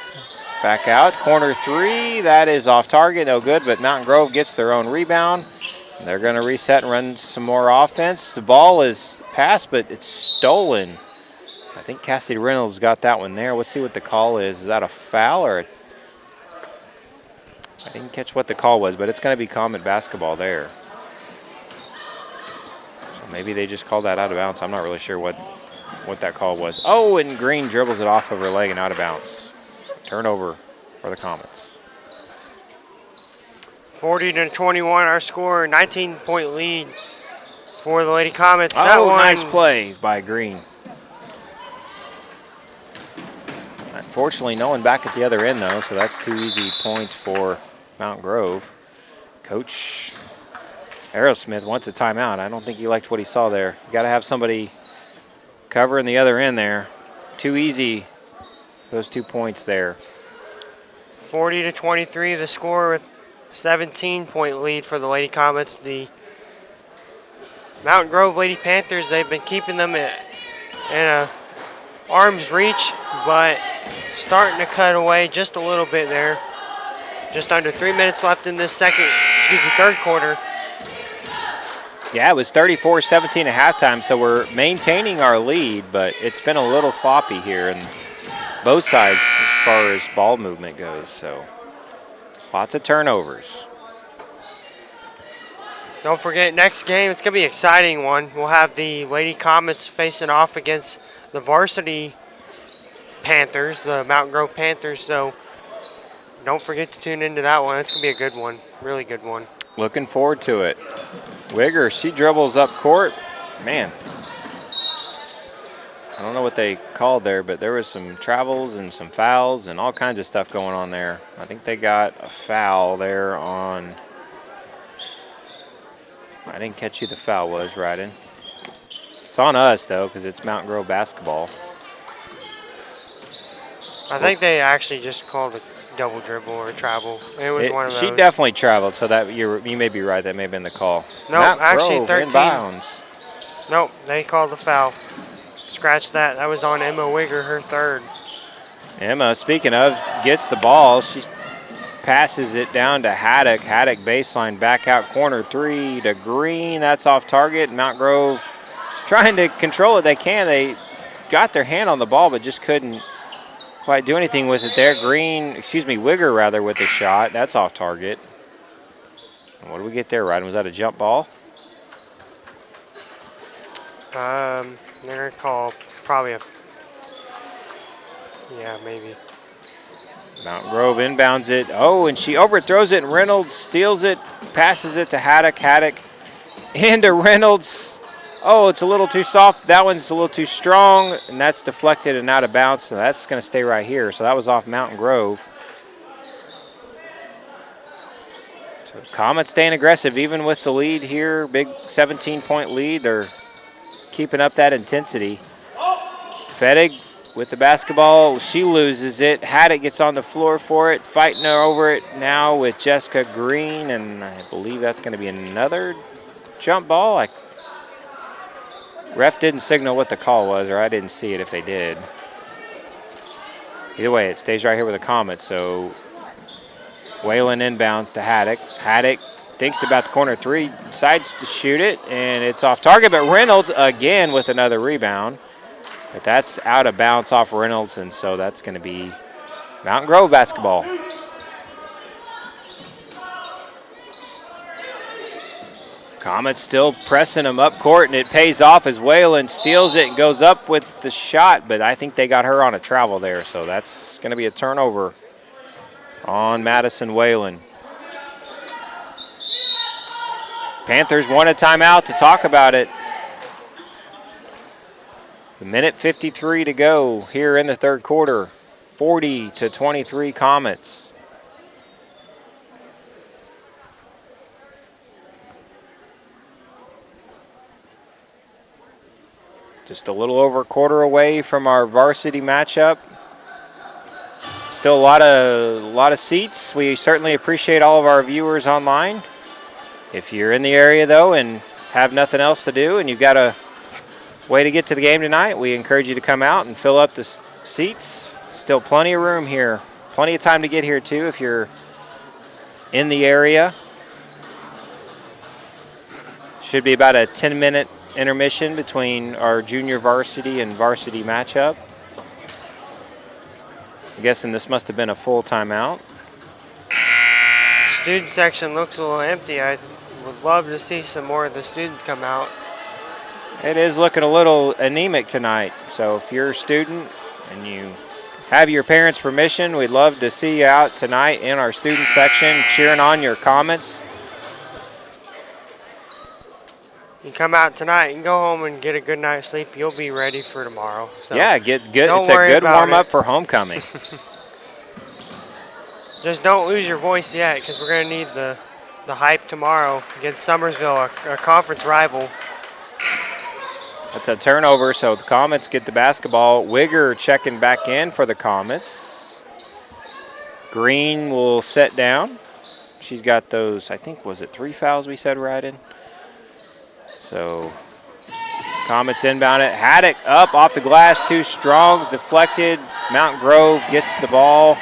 Back out. Corner 3. That is off target. No good, but Mountain Grove gets their own rebound. They're going to reset and run some more offense. The ball is passed, but it's stolen. I think Cassidy Reynolds got that one there. Let's see what the call is. Is that a foul or I didn't catch what the call was, but it's going to be Comet basketball there. So maybe they just called that out of bounds. I'm not really sure what that call was. Oh, and Green dribbles it off of her leg and out of bounds. Turnover for the Comets. 40-21 our score, 19-point lead for the Lady Comets. Oh, That one, nice play by Green. Unfortunately, no one back at the other end, though, so that's 2 easy points for Mount Grove. Coach Aerosmith wants a timeout. I don't think he liked what he saw there. Got to have somebody covering the other end there. Too easy, those 2 points there. 40-23 the score with 17-point lead for the Lady Comets. The Mountain Grove Lady Panthers, they've been keeping them in a arm's reach, but starting to cut away just a little bit there. Just under 3 minutes left in this third quarter. Yeah, it was 34-17 at halftime, so we're maintaining our lead, but it's been a little sloppy here on both sides as far as ball movement goes, so lots of turnovers. Don't forget, next game, it's going to be an exciting one. We'll have the Lady Comets facing off against the varsity Panthers, the Mountain Grove Panthers, so don't forget to tune into that one. It's going to be a good one, really good one. Looking forward to it. Wigger, she dribbles up court. Man, I don't know what they called there, but there was some travels and some fouls and all kinds of stuff going on there. I think they got a foul there on, I didn't catch who the foul was, Ryden. It's on us, though, because it's Mountain Grove basketball. I think they actually just called a double dribble or a travel. It was one of those. She definitely traveled, so that you may be right. That may have been the call. No, actually 13. Inbounds. Nope, they called the foul. Scratch that. That was on Emma Wigger, her third. Emma, speaking of, gets the ball. She passes it down to Haddock. Haddock baseline, back out corner three to Green. That's off target. Mount Grove trying to control it. They can. They got their hand on the ball, but just couldn't quite do anything with it there. Wigger rather with the shot. That's off target. And what do we get there, Ryden? Was that a jump ball? They're going to call probably maybe. Mountain Grove inbounds it. Oh, and she overthrows it, and Reynolds steals it, passes it to Haddock. Haddock into Reynolds. Oh, it's a little too soft. That one's a little too strong, and that's deflected and out of bounds, so that's going to stay right here. So that was off Mountain Grove. So Comets staying aggressive, even with the lead here, big 17-point lead. They're keeping up that intensity. Fettig with the basketball. She loses it. Haddock gets on the floor for it, fighting her over it now with Jessica Green, and I believe that's going to be another jump ball. Ref didn't signal what the call was, or I didn't see it if they did. Either way, it stays right here with the Comets. So Whalen inbounds to Haddock. Haddock thinks about the corner three, decides to shoot it, and it's off target, but Reynolds again with another rebound. But that's out of bounds off Reynolds, and so that's going to be Mountain Grove basketball. Comets still pressing them up court, and it pays off as Whalen steals it and goes up with the shot, but I think they got her on a travel there, so that's going to be a turnover on Madison Whalen. Panthers want a timeout to talk about it. A minute 53 to go here in the third quarter. 40-23 Comets. Just a little over a quarter away from our varsity matchup. Still a lot of seats. We certainly appreciate all of our viewers online. If you're in the area, though, and have nothing else to do and you've got a way to get to the game tonight, we encourage you to come out and fill up the seats. Still plenty of room here. Plenty of time to get here, too, if you're in the area. Should be about a 10-minute intermission between our junior varsity and varsity matchup. I'm guessing this must have been a full timeout. Student section looks a little empty. I would love to see some more of the students come out. It is looking a little anemic tonight, so if you're a student and you have your parents' permission, we'd love to see you out tonight in our student section cheering on your Comets. You come out tonight and go home and get a good night's sleep. You'll be ready for tomorrow. So yeah, get good. It's a worry good about warm-up it. for homecoming. Just don't lose your voice yet, because we're going to need the hype tomorrow against Summersville, a conference rival. That's a turnover, so the Comets get the basketball. Wigger checking back in for the Comets. Green will set down. She's got those, I think, was it 3 fouls we said right in? So Comets inbound it. Haddock up off the glass, too strong, deflected. Mountain Grove gets the ball.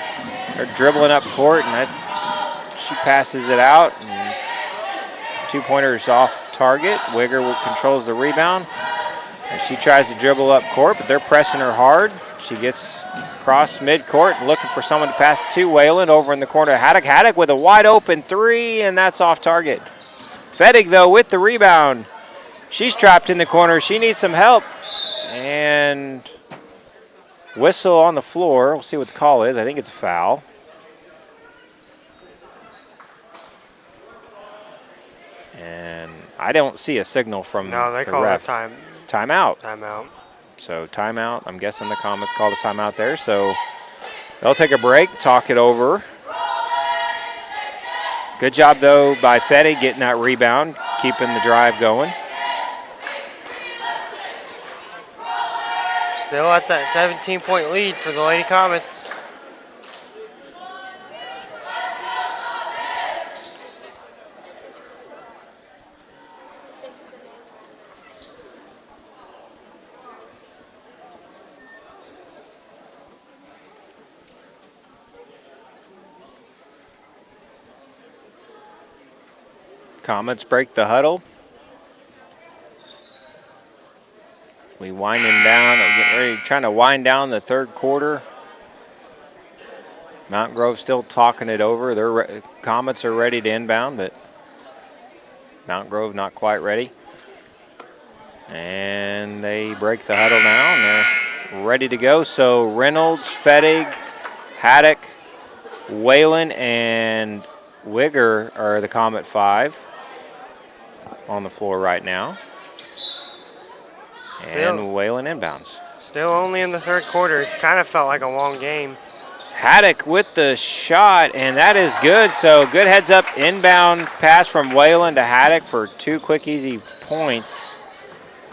They're dribbling up court, and she passes it out. And 2-pointers off target. Wigger controls the rebound. And she tries to dribble up court, but they're pressing her hard. She gets across midcourt and looking for someone to pass it to. Whalen over in the corner. Haddock with a wide open 3, and that's off target. Fettig, though, with the rebound. She's trapped in the corner. She needs some help. And whistle on the floor. We'll see what the call is. I think it's a foul. And I don't see a signal from No, they the call ref. it Timeout. timeout. So timeout. I'm guessing the Comets called a timeout there. So they'll take a break, talk it over. Good job, though, by Fettig getting that rebound, keeping the drive going. Still at that 17-point lead for the Lady Comets. Comets break the huddle. We winding down, getting ready, trying to wind down the third quarter. Mountain Grove still talking it over. Their Comets are ready to inbound, but Mountain Grove not quite ready. And they break the huddle now, and they're ready to go. So Reynolds, Fettig, Haddock, Whalen, and Wigger are the Comet 5 on the floor right now. And Whalen inbounds. Still only in the third quarter. It's kind of felt like a long game. Haddock with the shot, and that is good. So good heads up inbound pass from Whalen to Haddock for 2 quick, easy points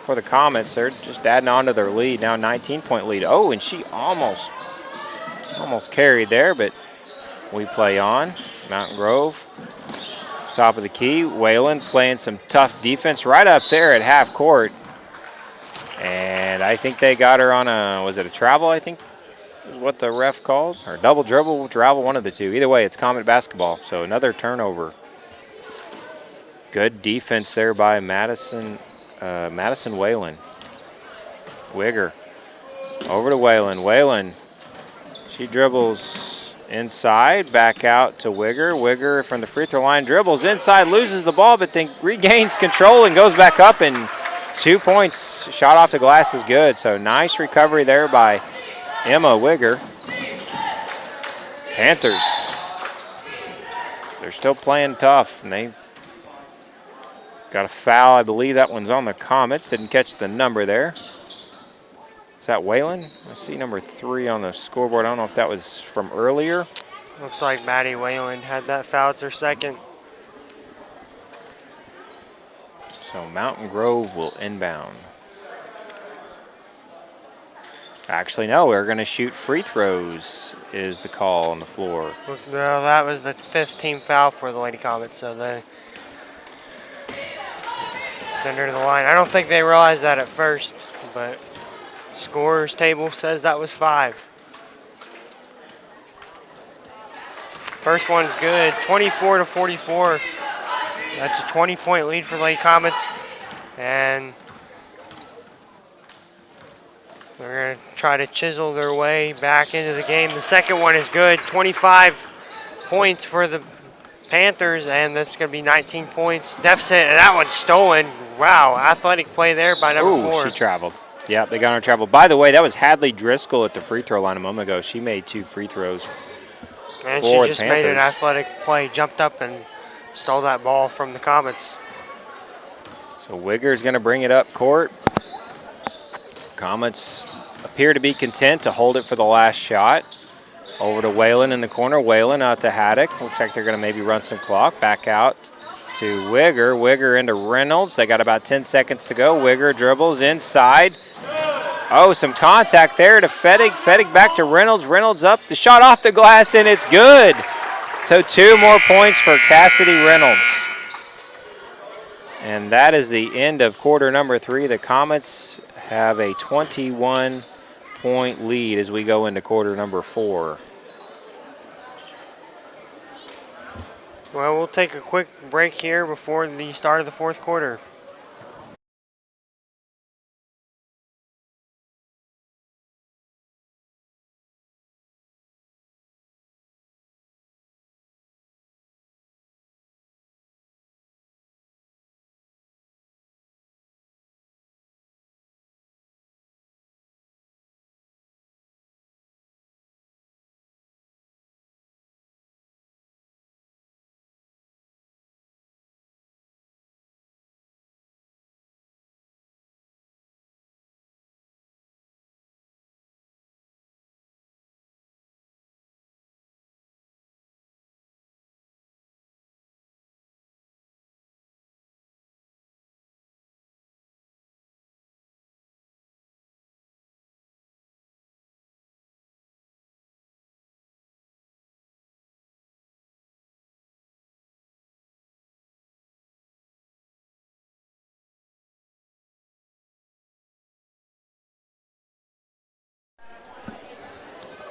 for the Comets. They're just adding on to their lead, now 19-point lead. Oh, and she almost carried there, but we play on. Mountain Grove, top of the key. Whalen playing some tough defense right up there at half court. And I think they got her on a, was it a travel, I think is what the ref called? Or double dribble, travel, one of the two. Either way, it's Comet basketball. So another turnover. Good defense there by Madison Whalen. Wigger over to Whalen. Whalen, she dribbles inside, back out to Wigger. Wigger from the free throw line dribbles inside, loses the ball, but then regains control and goes back up, and 2 points. Shot off the glass is good. So nice recovery there by Emma Wigger. Panthers, they're still playing tough, and they got a foul. I believe that one's on the Comets. Didn't catch the number there. Is that Whalen? I see number 3 on the scoreboard. I don't know if that was from earlier. Looks like Maddie Whalen had that foul. It's her second. So Mountain Grove will inbound. Actually, no, we're going to shoot free throws is the call on the floor. Well, that was the 5th team foul for the Lady Comets, so they send her to the line. I don't think they realized that at first, but scorer's table says that was 5. First one's good, 24-44. That's a 20-point lead for Lady Comets. And They're going to try to chisel their way back into the game. The second one is good. 25 points for the Panthers, and that's going to be 19 points deficit, and that one's stolen. Wow, athletic play there by number 4. She traveled. Yeah, they got her travel. By the way, that was Hadley Driscoll at the free throw line a moment ago. She made 2 free throws. And she just made an athletic play, jumped up and stole that ball from the Comets. So Wigger's going to bring it up court. Comets appear to be content to hold it for the last shot. Over to Whalen in the corner. Whalen out to Haddock. Looks like they're going to maybe run some clock. Back out to Wigger. Wigger into Reynolds. They got about 10 seconds to go. Wigger dribbles inside. Oh, some contact there to Fettig. Fettig back to Reynolds. Reynolds up. The shot off the glass, and it's good. So 2 more points for Cassidy Reynolds. And that is the end of quarter number 3. The Comets have a 21-point lead as we go into quarter number 4. Well, we'll take a quick break here before the start of the 4th quarter.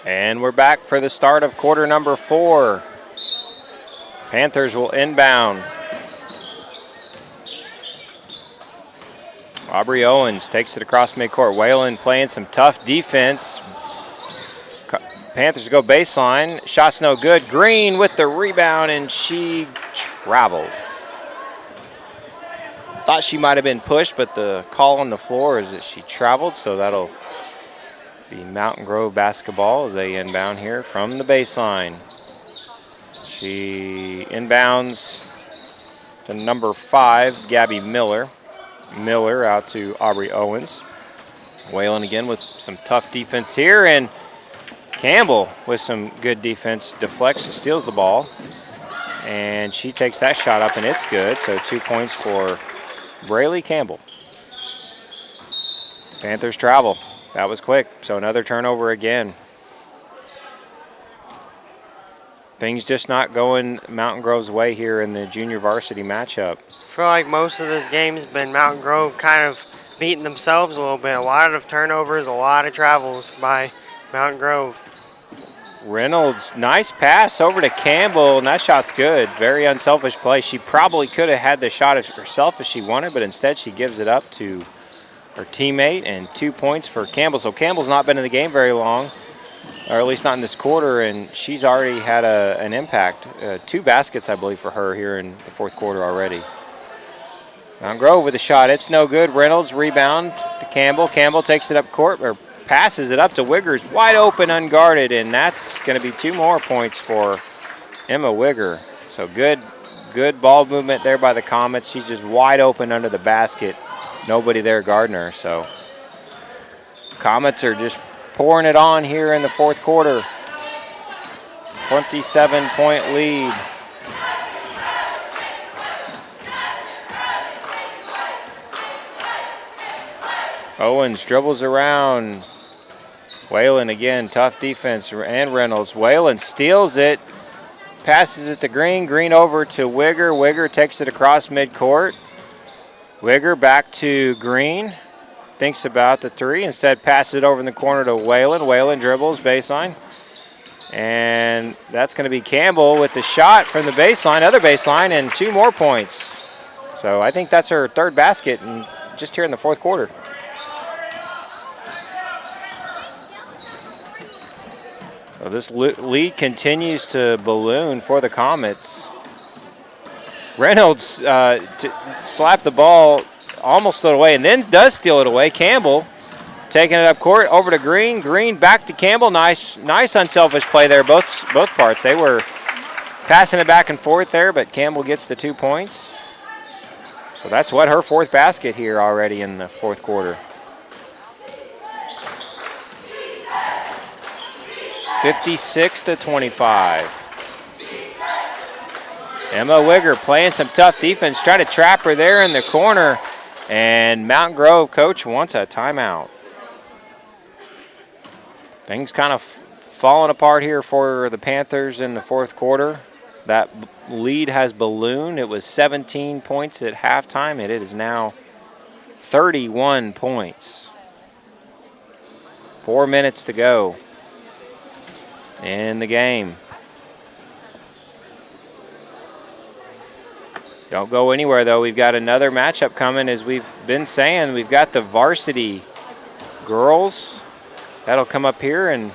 And we're back for the start of quarter number 4. Panthers will inbound. Aubrey Owens takes it across midcourt. Whalen playing some tough defense. Panthers go baseline. Shot's no good. Green with the rebound, and she traveled. Thought she might have been pushed, but the call on the floor is that she traveled, so that'll be Mountain Grove basketball as they inbound here from the baseline. She inbounds to number 5, Gabby Miller. Miller out to Aubrey Owens. Whalen again with some tough defense here, and Campbell with some good defense deflects and steals the ball. And she takes that shot up, and it's good. So 2 points for Braylee Campbell. Panthers travel. That was quick, so another turnover again. Things just not going Mountain Grove's way here in the junior varsity matchup. I feel like most of this game has been Mountain Grove kind of beating themselves a little bit. A lot of turnovers, a lot of travels by Mountain Grove. Reynolds, nice pass over to Campbell, and that shot's good. Very unselfish play. She probably could have had the shot herself if she wanted, but instead she gives it up to her teammate, and 2 points for Campbell. So Campbell's not been in the game very long, or at least not in this quarter, and she's already had an impact. 2 baskets, I believe, for her here in the 4th quarter already. Mountain Grove with a shot. It's no good. Reynolds rebound to Campbell. Campbell takes it up court, or passes it up to Wiggers. Wide open, unguarded, and that's going to be 2 more points for Emma Wigger. So good ball movement there by the Comets. She's just wide open under the basket. Nobody there guarding her, so Comets are just pouring it on here in the 4th quarter. 27-point lead. Owens dribbles around. Whalen again, tough defense, and Reynolds. Whalen steals it, passes it to Green. Green over to Wigger. Wigger takes it across midcourt. Wigger back to Green. Thinks about the 3. Instead passes it over in the corner to Whalen. Whalen dribbles baseline. And that's going to be Campbell with the shot from the baseline, other baseline, and 2 more points. So I think that's her 3rd basket, and just here in the 4th quarter. So this lead continues to balloon for the Comets. Reynolds slapped the ball, almost threw it away, and then does steal it away. Campbell taking it up court, over to Green. Green back to Campbell. Nice unselfish play there, both parts. They were passing it back and forth there, but Campbell gets the 2 points. So that's what her 4th basket here already in the 4th quarter. 56-25. Emma Wigger playing some tough defense, trying to trap her there in the corner, and Mountain Grove coach wants a timeout. Things kind of falling apart here for the Panthers in the 4th quarter. That lead has ballooned. It was 17 points at halftime, and it is now 31 points. 4 minutes to go in the game. Don't go anywhere, though. We've got another matchup coming. As we've been saying, we've got the varsity girls. That'll come up here in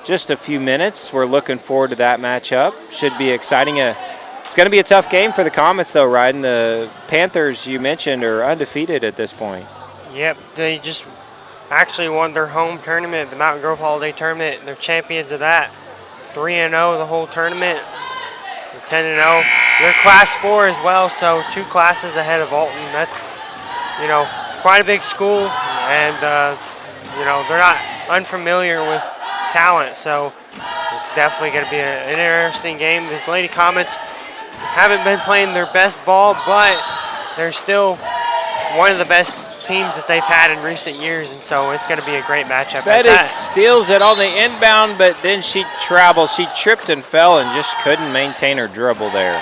just a few minutes. We're looking forward to that matchup. Should be exciting. It's going to be a tough game for the Comets, though, Ryden. The Panthers, you mentioned, are undefeated at this point. Yep, they just actually won their home tournament, the Mountain Grove Holiday Tournament. They're champions of that. 3-0 the whole tournament. 10-0. They're Class 4 as well, so 2 classes ahead of Alton. That's, quite a big school, and, they're not unfamiliar with talent, so it's definitely going to be an interesting game. This Lady Comets haven't been playing their best ball, but they're still one of the best teams that they've had in recent years, and so it's going to be a great matchup. Fettig steals it on the inbound, but then she travels. She tripped and fell and just couldn't maintain her dribble there.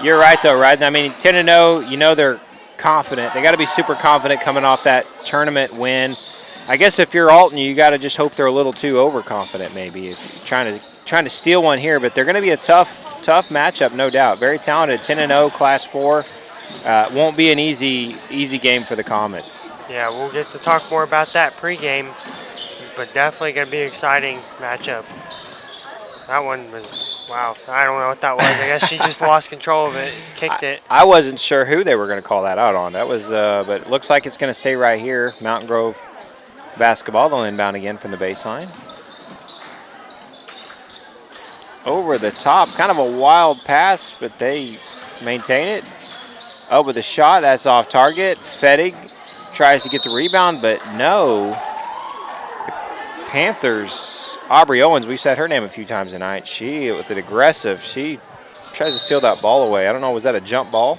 You're right, though, right? I mean, 10-0, they're confident. They got to be super confident coming off that tournament win. I guess if you're Alton, you got to just hope they're a little too overconfident, maybe, if you're trying to steal one here. But they're going to be a tough matchup, no doubt. Very talented, 10-0, Class 4. Won't be an easy game for the Comets. Yeah, we'll get to talk more about that pregame, but definitely going to be an exciting matchup. That one was, wow, I don't know what that was. I guess she just lost control of it, kicked it. I wasn't sure who they were going to call that out on. That was, but it looks like it's going to stay right here. Mountain Grove basketball. They'll inbound again from the baseline. Over the top, kind of a wild pass, but they maintain it. Up with a shot, that's off target. Fettig tries to get the rebound, but no. The Panthers, Aubrey Owens, we said her name a few times tonight. She, with it aggressive, she tries to steal that ball away. I don't know, was that a jump ball?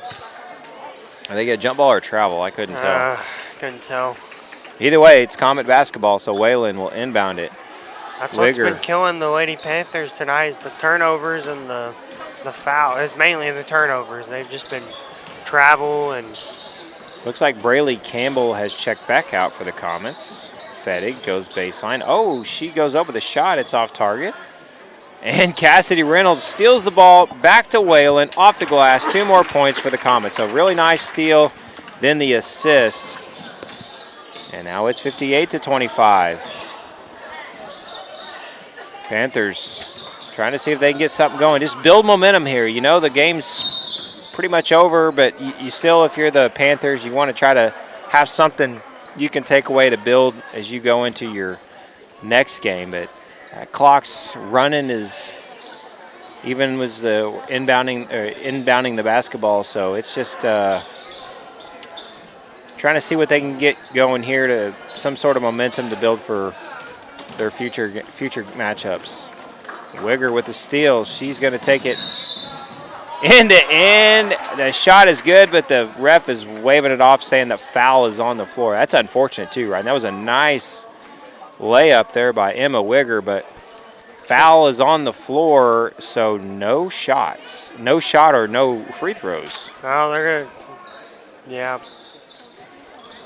Are they get a jump ball or travel? I couldn't tell. Couldn't tell. Either way, it's Comet basketball, so Whalen will inbound it. That's what's been killing the Lady Panthers tonight is the turnovers and the foul. It's mainly the turnovers. They've just been travel and. Looks like Braylee Campbell has checked back out for the Comets. Fettig goes baseline. Oh, she goes up with a shot. It's off target. And Cassidy Reynolds steals the ball back to Whalen, off the glass. 2 more points for the Comets. So really nice steal, then the assist. And now it's 58-25. Panthers trying to see if they can get something going. Just build momentum here. You know, the game's pretty much over, but you still, if you're the Panthers, you want to try to have something you can take away to build as you go into your next game. But clock's running is even was the inbounding the basketball, so it's just trying to see what they can get going here to some sort of momentum to build for their future matchups. Wigger with the steal. She's going to take it end to end. The shot is good, but the ref is waving it off, saying the foul is on the floor. That's unfortunate too, right? And that was a nice layup there by Emma Wigger, but foul is on the floor, so no shots. No shot or no free throws. Oh, they're going to, yeah.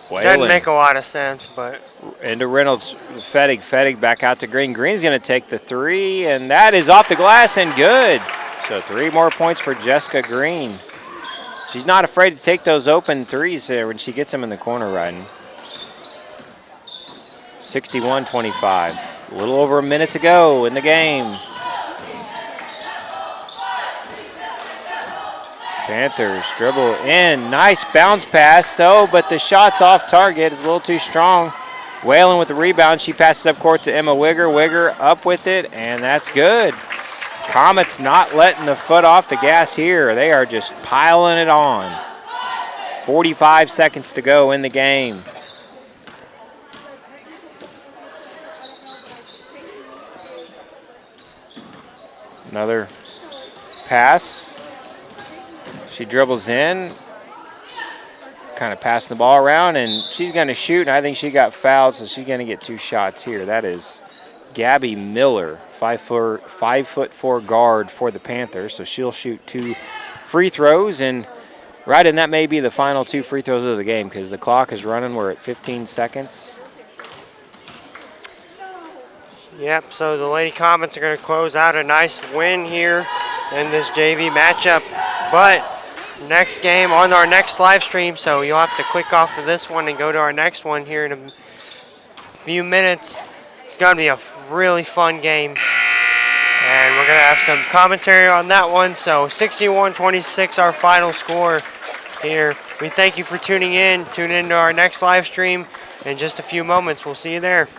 Whalen. Doesn't make a lot of sense, but. Into Reynolds, Fettig back out to Green. Green's going to take the 3, and that is off the glass and good. So 3 more points for Jessica Green. She's not afraid to take those open threes there when she gets them in the corner riding. 61-25. A little over a minute to go in the game. Panthers dribble in. Nice bounce pass, though, but the shot's off target. It's a little too strong. Whalen with the rebound. She passes up court to Emma Wigger. Wigger up with it, and that's good. Comets not letting the foot off the gas here. They are just piling it on. 45 seconds to go in the game. Another pass. She dribbles in, kind of passing the ball around, and she's going to shoot, and I think she got fouled, so she's going to get 2 shots here. That is Gabby Miller, 5'4" guard for the Panthers, so she'll shoot 2 free throws, and right, and that may be the final 2 free throws of the game because the clock is running. We're at 15 seconds. Yep, so the Lady Comets are going to close out a nice win here in this JV matchup. But next game on our next live stream, so you'll have to click off of this one and go to our next one here in a few minutes. It's going to be a really fun game. And we're going to have some commentary on that one. So 61-26 our final score here. We thank you for tuning in. Tune in to our next live stream in just a few moments. We'll see you there.